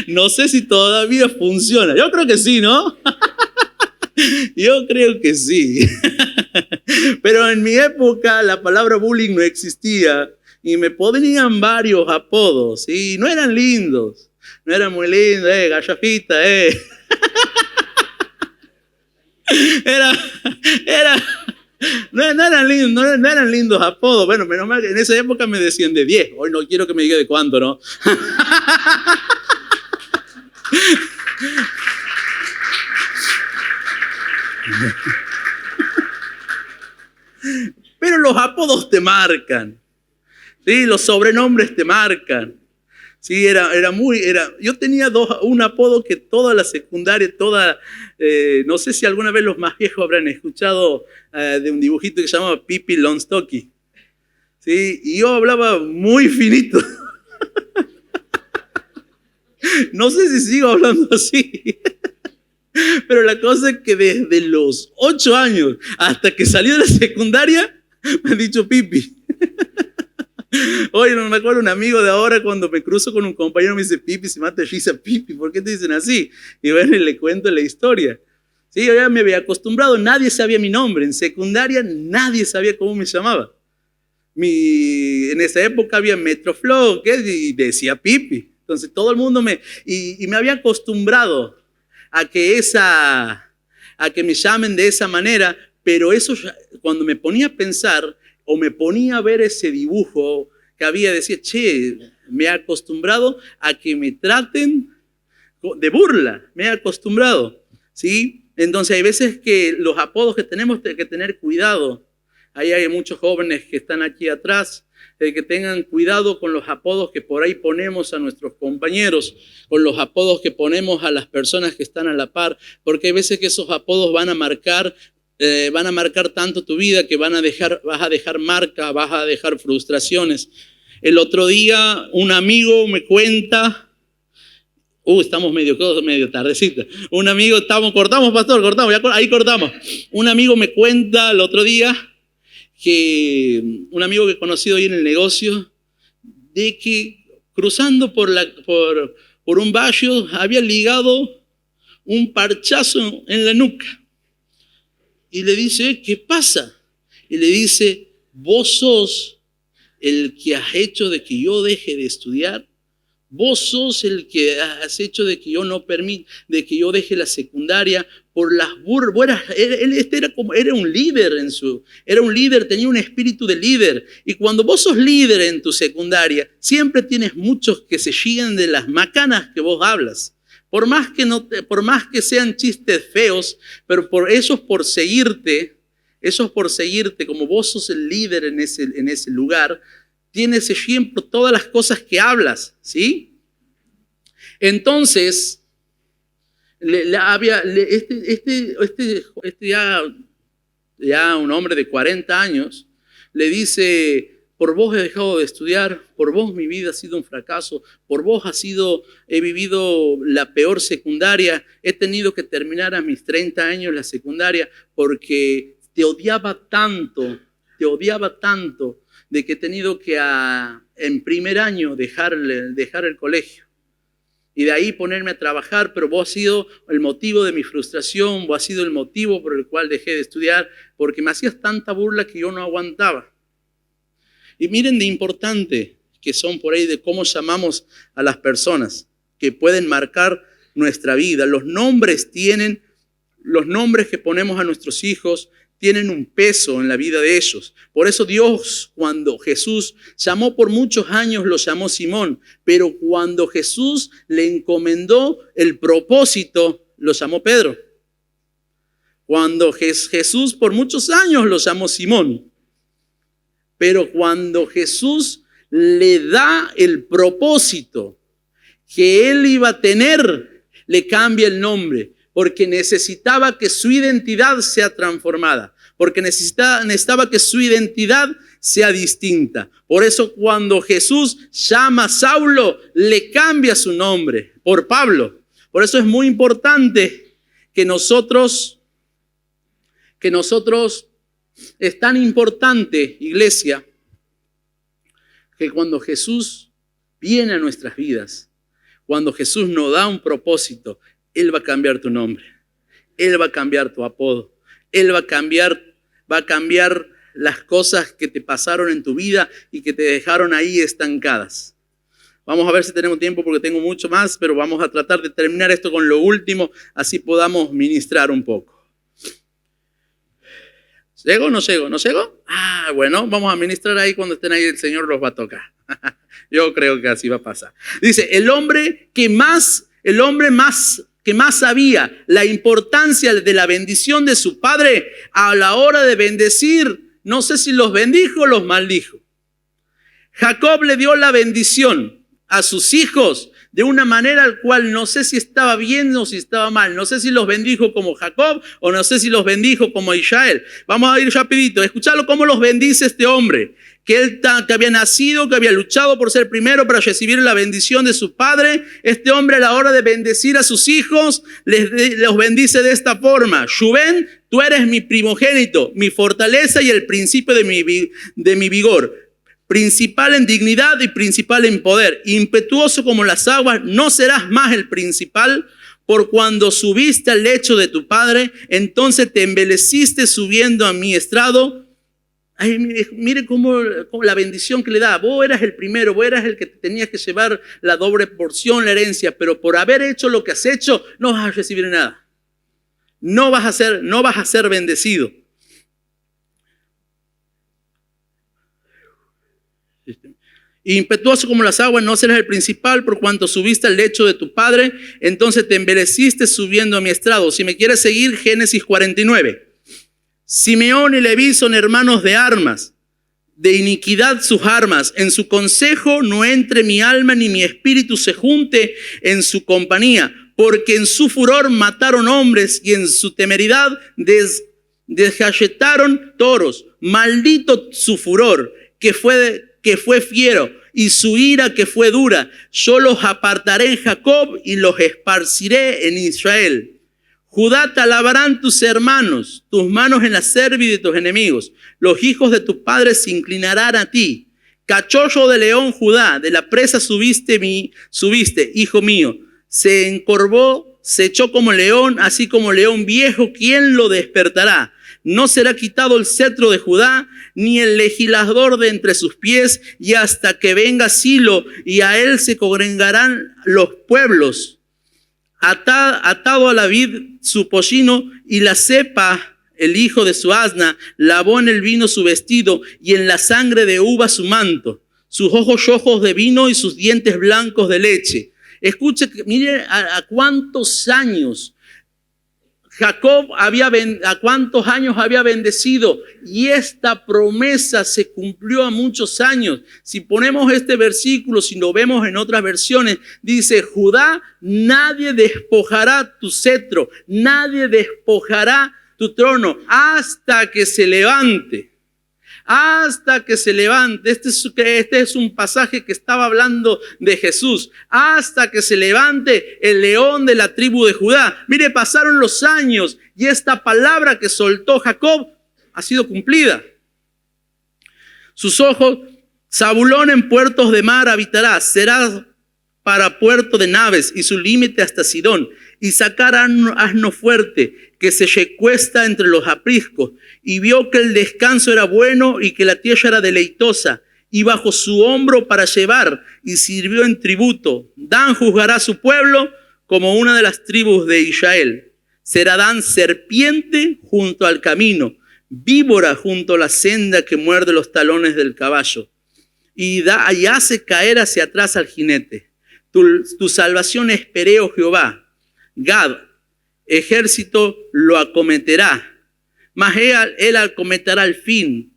Speaker 1: No sé si todavía funciona. Yo creo que sí, ¿no? Yo creo que sí. Pero en mi época la palabra bullying no existía y me ponían varios apodos y no eran lindos. No eran muy lindos, gallafita, No eran lindos apodos. Bueno, menos mal que en esa época me decían de 10. Hoy no quiero que me diga de cuánto, ¿no? Pero los apodos te marcan, ¿sí? Los sobrenombres te marcan. Sí, yo tenía un apodo que toda la secundaria, no sé si alguna vez los más viejos habrán escuchado de un dibujito que se llamaba Pippi Longstocking. ¿Sí? Y yo hablaba muy finito. No sé si sigo hablando así. Pero la cosa es que desde los 8 años hasta que salí de la secundaria me han dicho Pipi. Oye, no me acuerdo, un amigo de ahora cuando me cruzo con un compañero me dice Pipi, se mata risa, Pipi, ¿por qué te dicen así? Y bueno, le cuento la historia. Sí, yo ya me había acostumbrado, nadie sabía mi nombre. En secundaria nadie sabía cómo me llamaba. En esa época había Metroflow, y decía Pipi. Entonces todo el mundo me había acostumbrado a que me llamen de esa manera, pero eso cuando me ponía a pensar o me ponía a ver ese dibujo que había, decía, me he acostumbrado a que me traten de burla, me he acostumbrado, ¿sí? Entonces hay veces que los apodos que tenemos que tener cuidado. Ahí hay muchos jóvenes que están aquí atrás, que tengan cuidado con los apodos que por ahí ponemos a nuestros compañeros, con los apodos que ponemos a las personas que están a la par, porque hay veces que esos apodos van a marcar tanto tu vida que vas a dejar marca, vas a dejar frustraciones. El otro día un amigo me cuenta, estamos medio tardecita. Un amigo, cortamos, pastor, ahí cortamos. Un amigo me cuenta el otro día que un amigo que he conocido ahí en el negocio, de que cruzando por un barrio había ligado un parchazo en la nuca. Y le dice, ¿qué pasa? Y le dice, vos sos el que has hecho de que yo deje de estudiar. Vos sos el que has hecho de que yo de que yo deje la secundaria por las burlas. Él era un líder era un líder, tenía un espíritu de líder. Y cuando vos sos líder en tu secundaria, siempre tienes muchos que se siguen de las macanas que vos hablas. Por más que sean chistes feos, pero eso es por seguirte, como vos sos el líder en ese lugar, tienes siempre todas las cosas que hablas, ¿sí? Entonces, ya un hombre de 40 años le dice, por vos he dejado de estudiar, por vos mi vida ha sido un fracaso, por vos he vivido la peor secundaria, he tenido que terminar a mis 30 años la secundaria porque te odiaba tanto, de que he tenido que en primer año dejar el colegio y de ahí ponerme a trabajar, pero vos has sido el motivo de mi frustración, vos has sido el motivo por el cual dejé de estudiar, porque me hacías tanta burla que yo no aguantaba. Y miren de importante que son por ahí de cómo llamamos a las personas que pueden marcar nuestra vida. Los nombres que ponemos a nuestros hijos tienen un peso en la vida de ellos. Por eso Dios, cuando Jesús llamó por muchos años, lo llamó Simón, pero cuando Jesús le encomendó el propósito, lo llamó Pedro. Cuando Jesús por muchos años lo llamó Simón, pero cuando Jesús le da el propósito que él iba a tener, le cambia el nombre. Porque necesitaba que su identidad sea transformada, porque necesitaba que su identidad sea distinta. Por eso cuando Jesús llama a Saulo, le cambia su nombre por Pablo. Por eso es muy importante que nosotros, es tan importante, iglesia, que cuando Jesús viene a nuestras vidas, cuando Jesús nos da un propósito, Él va a cambiar tu nombre, Él va a cambiar tu apodo, Él va a cambiar las cosas que te pasaron en tu vida y que te dejaron ahí estancadas. Vamos a ver si tenemos tiempo porque tengo mucho más, pero vamos a tratar de terminar esto con lo último, así podamos ministrar un poco. ¿Llego o no llego? ¿No llego? Bueno, vamos a ministrar ahí cuando estén ahí, el Señor los va a tocar. Yo creo que así va a pasar. Dice, el hombre que más sabía la importancia de la bendición de su padre a la hora de bendecir, no sé si los bendijo o los maldijo. Jacob le dio la bendición a sus hijos de una manera al cual no sé si estaba bien o si estaba mal. No sé si los bendijo como Jacob o no sé si los bendijo como Israel. Vamos a ir rapidito, escuchadlo cómo los bendice este hombre. Que había nacido, que había luchado por ser primero para recibir la bendición de su padre. Este hombre a la hora de bendecir a sus hijos, los bendice de esta forma. Rubén, tú eres mi primogénito, mi fortaleza y el principio de mi vigor. Principal en dignidad y principal en poder. Impetuoso como las aguas, no serás más el principal. Por cuando subiste al lecho de tu padre, entonces te embeleciste subiendo a mi estrado. Ay, mire cómo la bendición que le da. Vos eras el primero, vos eras el que tenías que llevar la doble porción, la herencia, pero por haber hecho lo que has hecho, no vas a recibir nada. No vas a ser bendecido. Impetuoso como las aguas, no serás el principal, por cuanto subiste al lecho de tu padre, entonces te envileciste subiendo a mi estrado. Si me quieres seguir, Génesis 49. Simeón y Leví son hermanos de armas, de iniquidad sus armas. En su consejo no entre mi alma ni mi espíritu se junte en su compañía, porque en su furor mataron hombres y en su temeridad desgalletaron toros. Maldito su furor, que fue fiero, y su ira que fue dura. Yo los apartaré en Jacob y los esparciré en Israel. Judá, te alabarán tus hermanos, tus manos en la cerviz de tus enemigos. Los hijos de tu padre se inclinarán a ti. Cachorro de león, Judá, de la presa subiste, hijo mío. Se encorvó, se echó como león, así como león viejo, ¿quién lo despertará? No será quitado el cetro de Judá, ni el legislador de entre sus pies, y hasta que venga Silo, y a él se congregarán los pueblos. Atado a la vid su pollino, y la cepa el hijo de su asna, lavó en el vino su vestido, y en la sangre de uva su manto, sus ojos rojos de vino y sus dientes blancos de leche. Escuche, mire a cuántos años Jacob a cuántos años había bendecido, y esta promesa se cumplió a muchos años. Si ponemos este versículo, si lo vemos en otras versiones, dice: Judá, nadie despojará tu cetro, nadie despojará tu trono hasta que se levante. Hasta que se levante. Este es un pasaje que estaba hablando de Jesús. Hasta que se levante el león de la tribu de Judá. Mire, pasaron los años y esta palabra que soltó Jacob ha sido cumplida. Sus ojos, Zabulón en puertos de mar habitará, será para puerto de naves, y su límite hasta Sidón. Y sacar asno fuerte que se recuesta entre los apriscos, y vio que el descanso era bueno y que la tierra era deleitosa, y bajo su hombro para llevar, y sirvió en tributo. Dan juzgará a su pueblo como una de las tribus de Israel. Será Dan serpiente junto al camino, víbora junto a la senda que muerde los talones del caballo, y hace caer hacia atrás al jinete. Tu salvación esperé, oh Jehová. Gad, ejército lo acometerá, mas él acometerá al fin.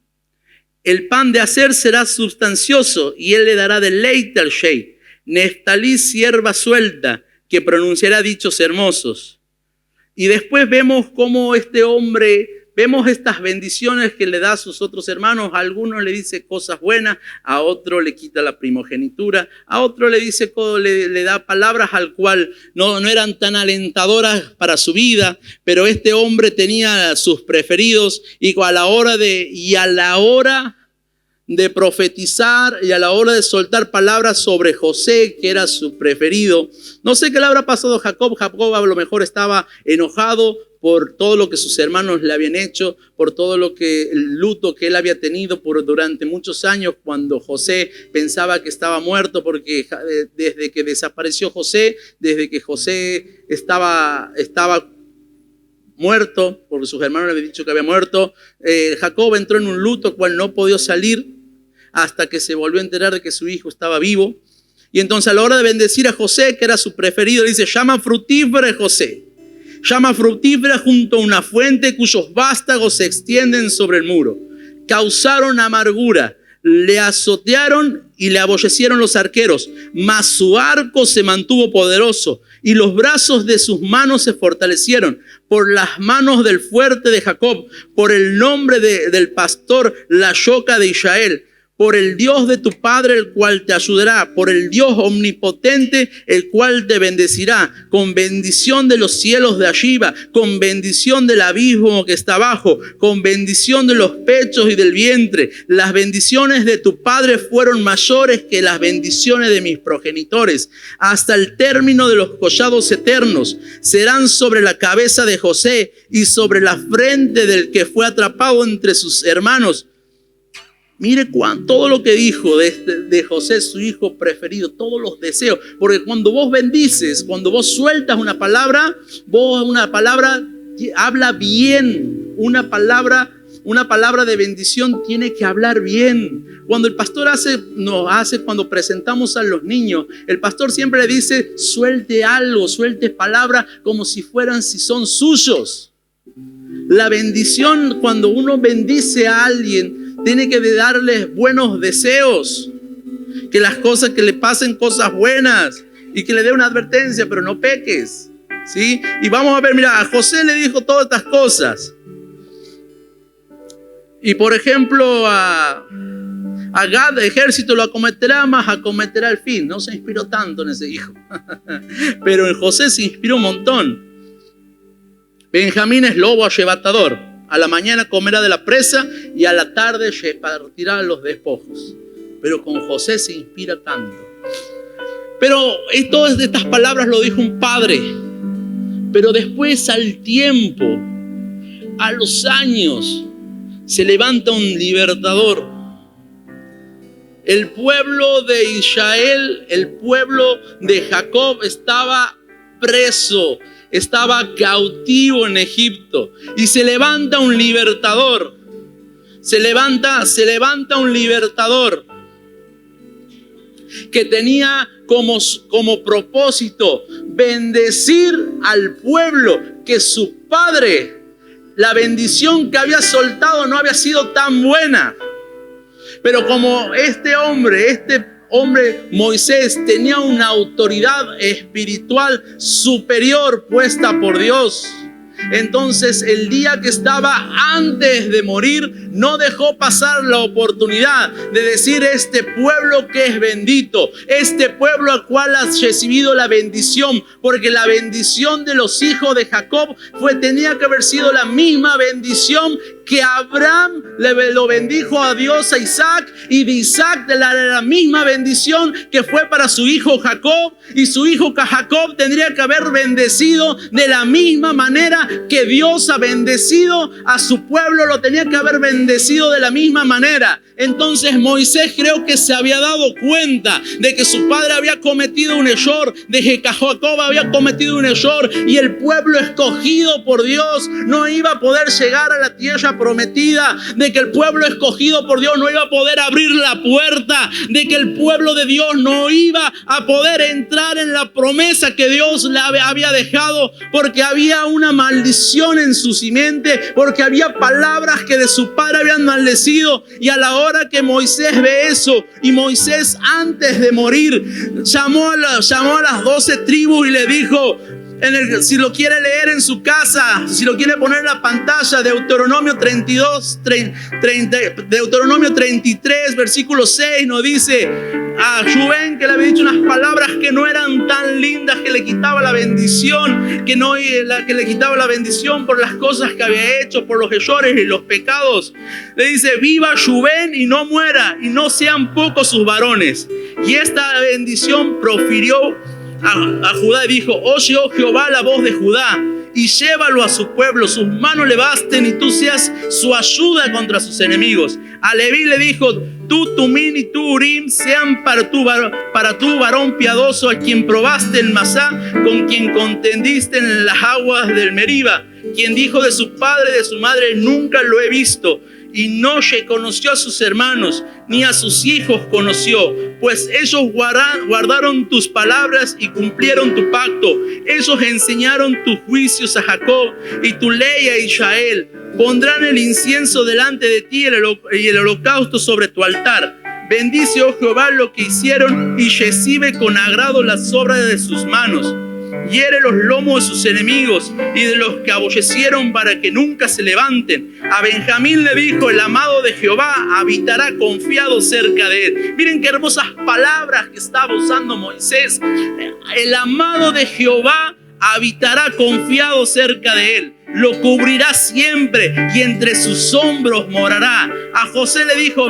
Speaker 1: El pan de hacer será sustancioso, y él le dará deleite al rey. Neftalí, sierva suelta, que pronunciará dichos hermosos. Y después vemos cómo este hombre, vemos estas bendiciones que le da a sus otros hermanos. A algunos le dice cosas buenas, a otro le quita la primogenitura, a otro le dice, le da palabras al cual no eran tan alentadoras para su vida, pero este hombre tenía sus preferidos, y a la hora de profetizar y a la hora de soltar palabras sobre José, que era su preferido, no sé qué le habrá pasado a Jacob. Jacob a lo mejor estaba enojado por todo lo que sus hermanos le habían hecho, por todo el luto que él había tenido durante muchos años, cuando José pensaba que estaba muerto, porque desde que desapareció José, desde que José estaba muerto, porque sus hermanos le habían dicho que había muerto, Jacob entró en un luto cual no podía salir hasta que se volvió a enterar de que su hijo estaba vivo. Y entonces, a la hora de bendecir a José, que era su preferido, dice: llama fructífera José. Llama fructífera junto a una fuente cuyos vástagos se extienden sobre el muro. Causaron amargura, le azotearon y le abollecieron los arqueros, mas su arco se mantuvo poderoso y los brazos de sus manos se fortalecieron por las manos del fuerte de Jacob, por el nombre del pastor, la roca de Israel. Por el Dios de tu padre, el cual te ayudará, por el Dios omnipotente, el cual te bendecirá, con bendición de los cielos de arriba, con bendición del abismo que está abajo, con bendición de los pechos y del vientre. Las bendiciones de tu padre fueron mayores que las bendiciones de mis progenitores, hasta el término de los collados eternos. Serán sobre la cabeza de José y sobre la frente del que fue atrapado entre sus hermanos. Mire todo lo que dijo de José, su hijo preferido, todos los deseos. Porque cuando vos bendices, cuando vos sueltas una palabra habla bien. Una palabra de bendición tiene que hablar bien. Cuando el pastor cuando presentamos a los niños, el pastor siempre le dice, suelte algo, suelte palabras como si son suyos. La bendición, cuando uno bendice a alguien, tiene que darles buenos deseos, que le pasen cosas buenas y que le dé una advertencia, pero no peques, ¿sí? Y vamos a ver, mira, a José le dijo todas estas cosas. Y por ejemplo, a Gad, ejército lo acometerá, mas acometerá el fin. No se inspiró tanto en ese hijo, pero en José se inspiró un montón. Benjamín es lobo arrebatador. A la mañana comerá de la presa y a la tarde repartirá los despojos. Pero con José se inspira tanto. Pero todas estas palabras lo dijo un padre. Pero después, al tiempo, a los años, se levanta un libertador. El pueblo de Israel, el pueblo de Jacob estaba preso, estaba cautivo en Egipto. Y se levanta un libertador. Se levanta un libertador que tenía como propósito bendecir al pueblo, que su padre, la bendición que había soltado no había sido tan buena. Pero como este hombre Moisés tenía una autoridad espiritual superior puesta por Dios, entonces el día que estaba antes de morir no dejó pasar la oportunidad de decir: este pueblo que es bendito, este pueblo al cual has recibido la bendición, porque la bendición de los hijos de Jacob tenía que haber sido la misma bendición que Abraham lo bendijo a Dios a Isaac, y de Isaac la misma bendición que fue para su hijo Jacob, y su hijo Jacob tendría que haber bendecido de la misma manera que Dios ha bendecido a su pueblo, lo tenía que haber bendecido de la misma manera. Entonces Moisés creo que se había dado cuenta de que su padre había cometido un error, de que Jacob había cometido un error, y el pueblo escogido por Dios no iba a poder llegar a la tierra prometida, de que el pueblo escogido por Dios no iba a poder abrir la puerta, de que el pueblo de Dios no iba a poder entrar en la promesa que Dios le había dejado, porque había una maldición en su simiente, porque había palabras que de su padre habían maldecido. Y a la hora que Moisés ve eso, y Moisés antes de morir llamó a las 12 tribus y le dijo, si lo quiere leer en su casa, si lo quiere poner en la pantalla, Deuteronomio 33, versículo 6, nos dice a Rubén que le había dicho unas palabras que no eran tan lindas, que le quitaba la bendición, que le quitaba la bendición por las cosas que había hecho, por los errores y los pecados. Le dice: viva Rubén y no muera, y no sean pocos sus varones. Y esta bendición profirió a Judá y dijo: oye, oh Jehová, la voz de Judá, y llévalo a su pueblo, sus manos le basten y tú seas su ayuda contra sus enemigos. A Leví le dijo: tú, Tumín y tú, Urim, sean para tu varón piadoso, a quien probaste en Masá, con quien contendiste en las aguas del Meriba, quien dijo de su padre y de su madre: nunca lo he visto. Y no reconoció a sus hermanos, ni a sus hijos conoció, pues ellos guardaron tus palabras y cumplieron tu pacto. Ellos enseñaron tus juicios a Jacob y tu ley a Israel. Pondrán el incienso delante de ti y el holocausto sobre tu altar. Bendice, oh Jehová, lo que hicieron, y recibe con agrado las obras de sus manos. Hiere los lomos de sus enemigos y de los que aborrecieron, para que nunca se levanten. A Benjamín le dijo: el amado de Jehová habitará confiado cerca de él. Miren qué hermosas palabras que estaba usando Moisés. El amado de Jehová habitará confiado cerca de él. Lo cubrirá siempre y entre sus hombros morará. A José le dijo: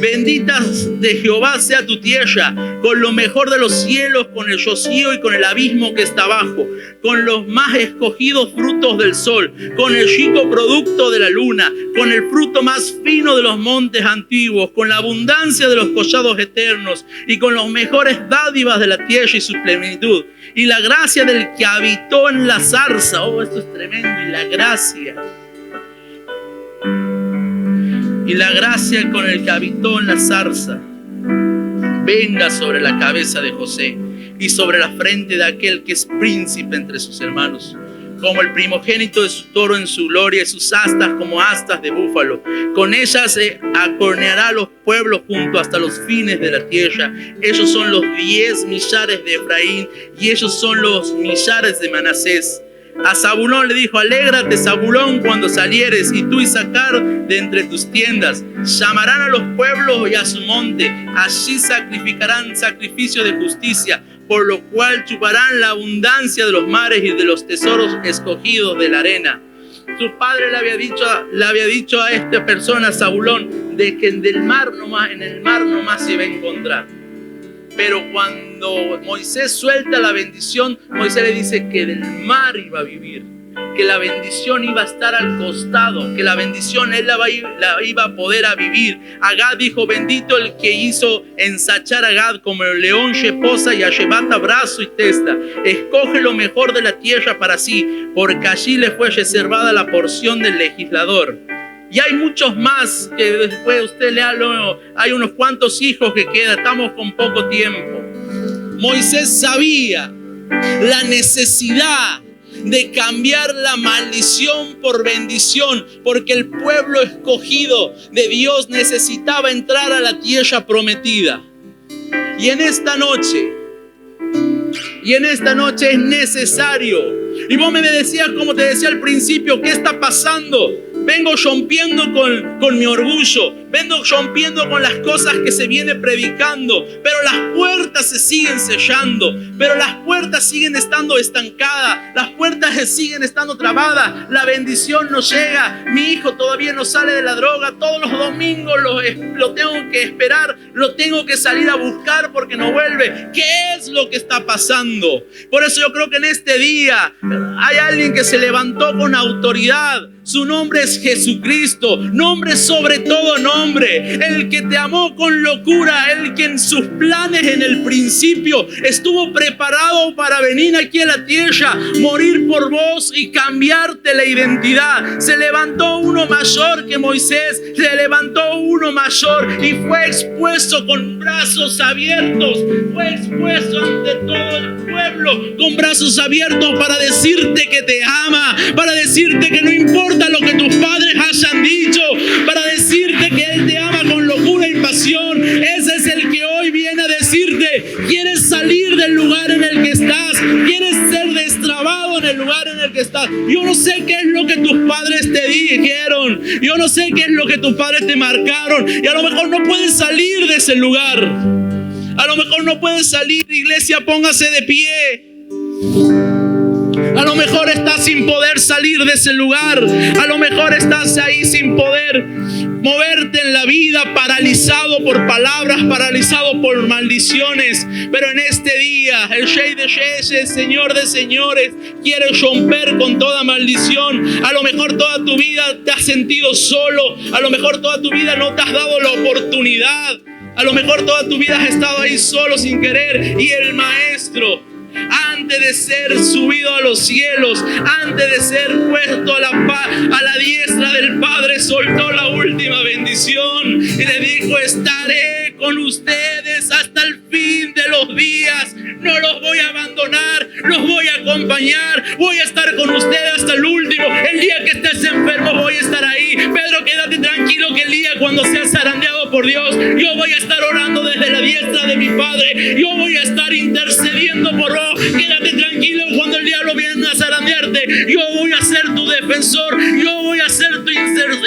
Speaker 1: Bendita de Jehová sea tu tierra, con lo mejor de los cielos, con el rocío y con el abismo que está abajo, con los más escogidos frutos del sol, con el rico producto de la luna, con el fruto más fino de los montes antiguos, con la abundancia de los collados eternos y con los mejores dádivas de la tierra y su plenitud. Y la gracia del que habitó en la zarza. Oh, esto es tremendo. Y la gracia con el que habitó en la zarza venga sobre la cabeza de José y sobre la frente de aquel que es príncipe entre sus hermanos, como el primogénito de su toro en su gloria, y sus astas como astas de búfalo. Con ellas se acorneará a los pueblos junto hasta los fines de la tierra. Ellos son los 10 millares de Efraín y ellos son los millares de Manasés. A Zabulón le dijo: alégrate, Zabulón, cuando salieres, y tú, Isacar, de entre tus tiendas. Llamarán a los pueblos y a su monte, allí sacrificarán sacrificio de justicia, por lo cual chuparán la abundancia de los mares y de los tesoros escogidos de la arena. Su padre le había dicho a esta persona, Zabulón, de que en el mar nomás se iba a encontrar. Pero cuando Moisés suelta la bendición, Moisés le dice que del mar iba a vivir, que la bendición iba a estar al costado, que la bendición él la iba a poder a vivir. Agad dijo: bendito el que hizo ensachar a Gad como el león reposa y arrebata brazo y testa. Escoge lo mejor de la tierra para sí, porque allí le fue reservada la porción del legislador. Y hay muchos más que después usted lea, hay unos cuantos hijos que quedan, estamos con poco tiempo. Moisés sabía la necesidad de cambiar la maldición por bendición, porque el pueblo escogido de Dios necesitaba entrar a la tierra prometida. Y en esta noche es necesario. Y vos me decías, como te decía al principio, ¿qué está pasando? Vengo rompiendo con mi orgullo, vengo rompiendo con las cosas que se viene predicando, pero las puertas se siguen sellando, pero las puertas siguen estando estancadas, las puertas siguen estando trabadas, la bendición no llega, mi hijo todavía no sale de la droga, todos los domingos lo tengo que esperar, lo tengo que salir a buscar porque no vuelve. ¿Qué es lo que está pasando? Por eso yo creo que en este día hay alguien que se levantó con autoridad. Su nombre es Jesucristo, nombre sobre todo nombre, el que te amó con locura, el que en sus planes en el principio estuvo preparado para venir aquí a la tierra, morir por vos y cambiarte la identidad. Se levantó uno mayor que Moisés, se levantó uno mayor y fue expuesto con brazos abiertos, fue expuesto ante todo el pueblo con brazos abiertos para decirte que te ama, para decirte que no importa lo que tus padres hayan dicho, para decirte que Él te ama con locura y pasión. Ese es el que hoy viene a decirte: ¿quieres salir del lugar en el que estás? ¿Quieres ser destrabado en el lugar en el que estás? Yo no sé qué es lo que tus padres te dijeron, yo no sé qué es lo que tus padres te marcaron, y a lo mejor no puedes salir de ese lugar. A lo mejor no puedes salir. Iglesia, póngase de pie. A lo mejor estás sin poder salir de ese lugar. A lo mejor estás ahí sin poder moverte en la vida, paralizado por palabras, paralizado por maldiciones. Pero en este día, el Rey de Reyes, Señor de Señores, quiere romper con toda maldición. A lo mejor toda tu vida te has sentido solo. A lo mejor toda tu vida no te has dado la oportunidad. A lo mejor toda tu vida has estado ahí solo sin querer. Y el Maestro, antes de ser subido a los cielos, antes de ser puesto a la diestra del Padre, soltó la última bendición y le dijo: estaré con ustedes hasta el fin de los días. No los voy a abandonar, los voy a acompañar, voy a estar con ustedes hasta el último. El día que estés enfermo voy a estar ahí. Pedro, quédate tranquilo que el día cuando seas zarandeado por Dios, yo voy a estar orando desde la diestra de mi Padre, yo voy a estar intercediendo por vos. Quédate tranquilo, cuando el diablo viene a zarandearte, yo voy a ser tu defensor, yo voy a ser tu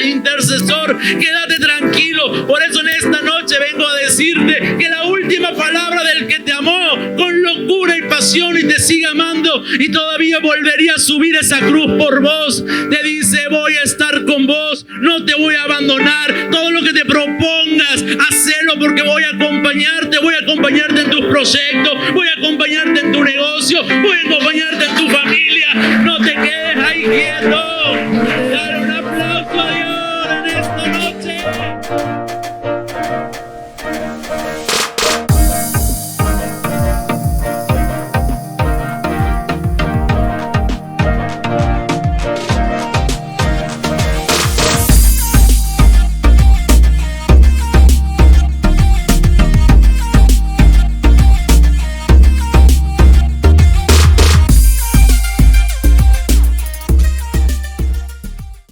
Speaker 1: intercesor. Quédate tranquilo. Por eso en esta noche vengo a decirte que la última palabra del que te amó con locura y pasión y te sigue amando y todavía volvería a subir esa cruz por vos, te dice: voy a estar con vos, no te voy a abandonar. Todo lo que te propongas hacer Señor, porque voy a acompañarte en tus proyectos, voy a acompañarte en tu negocio, voy a acompañarte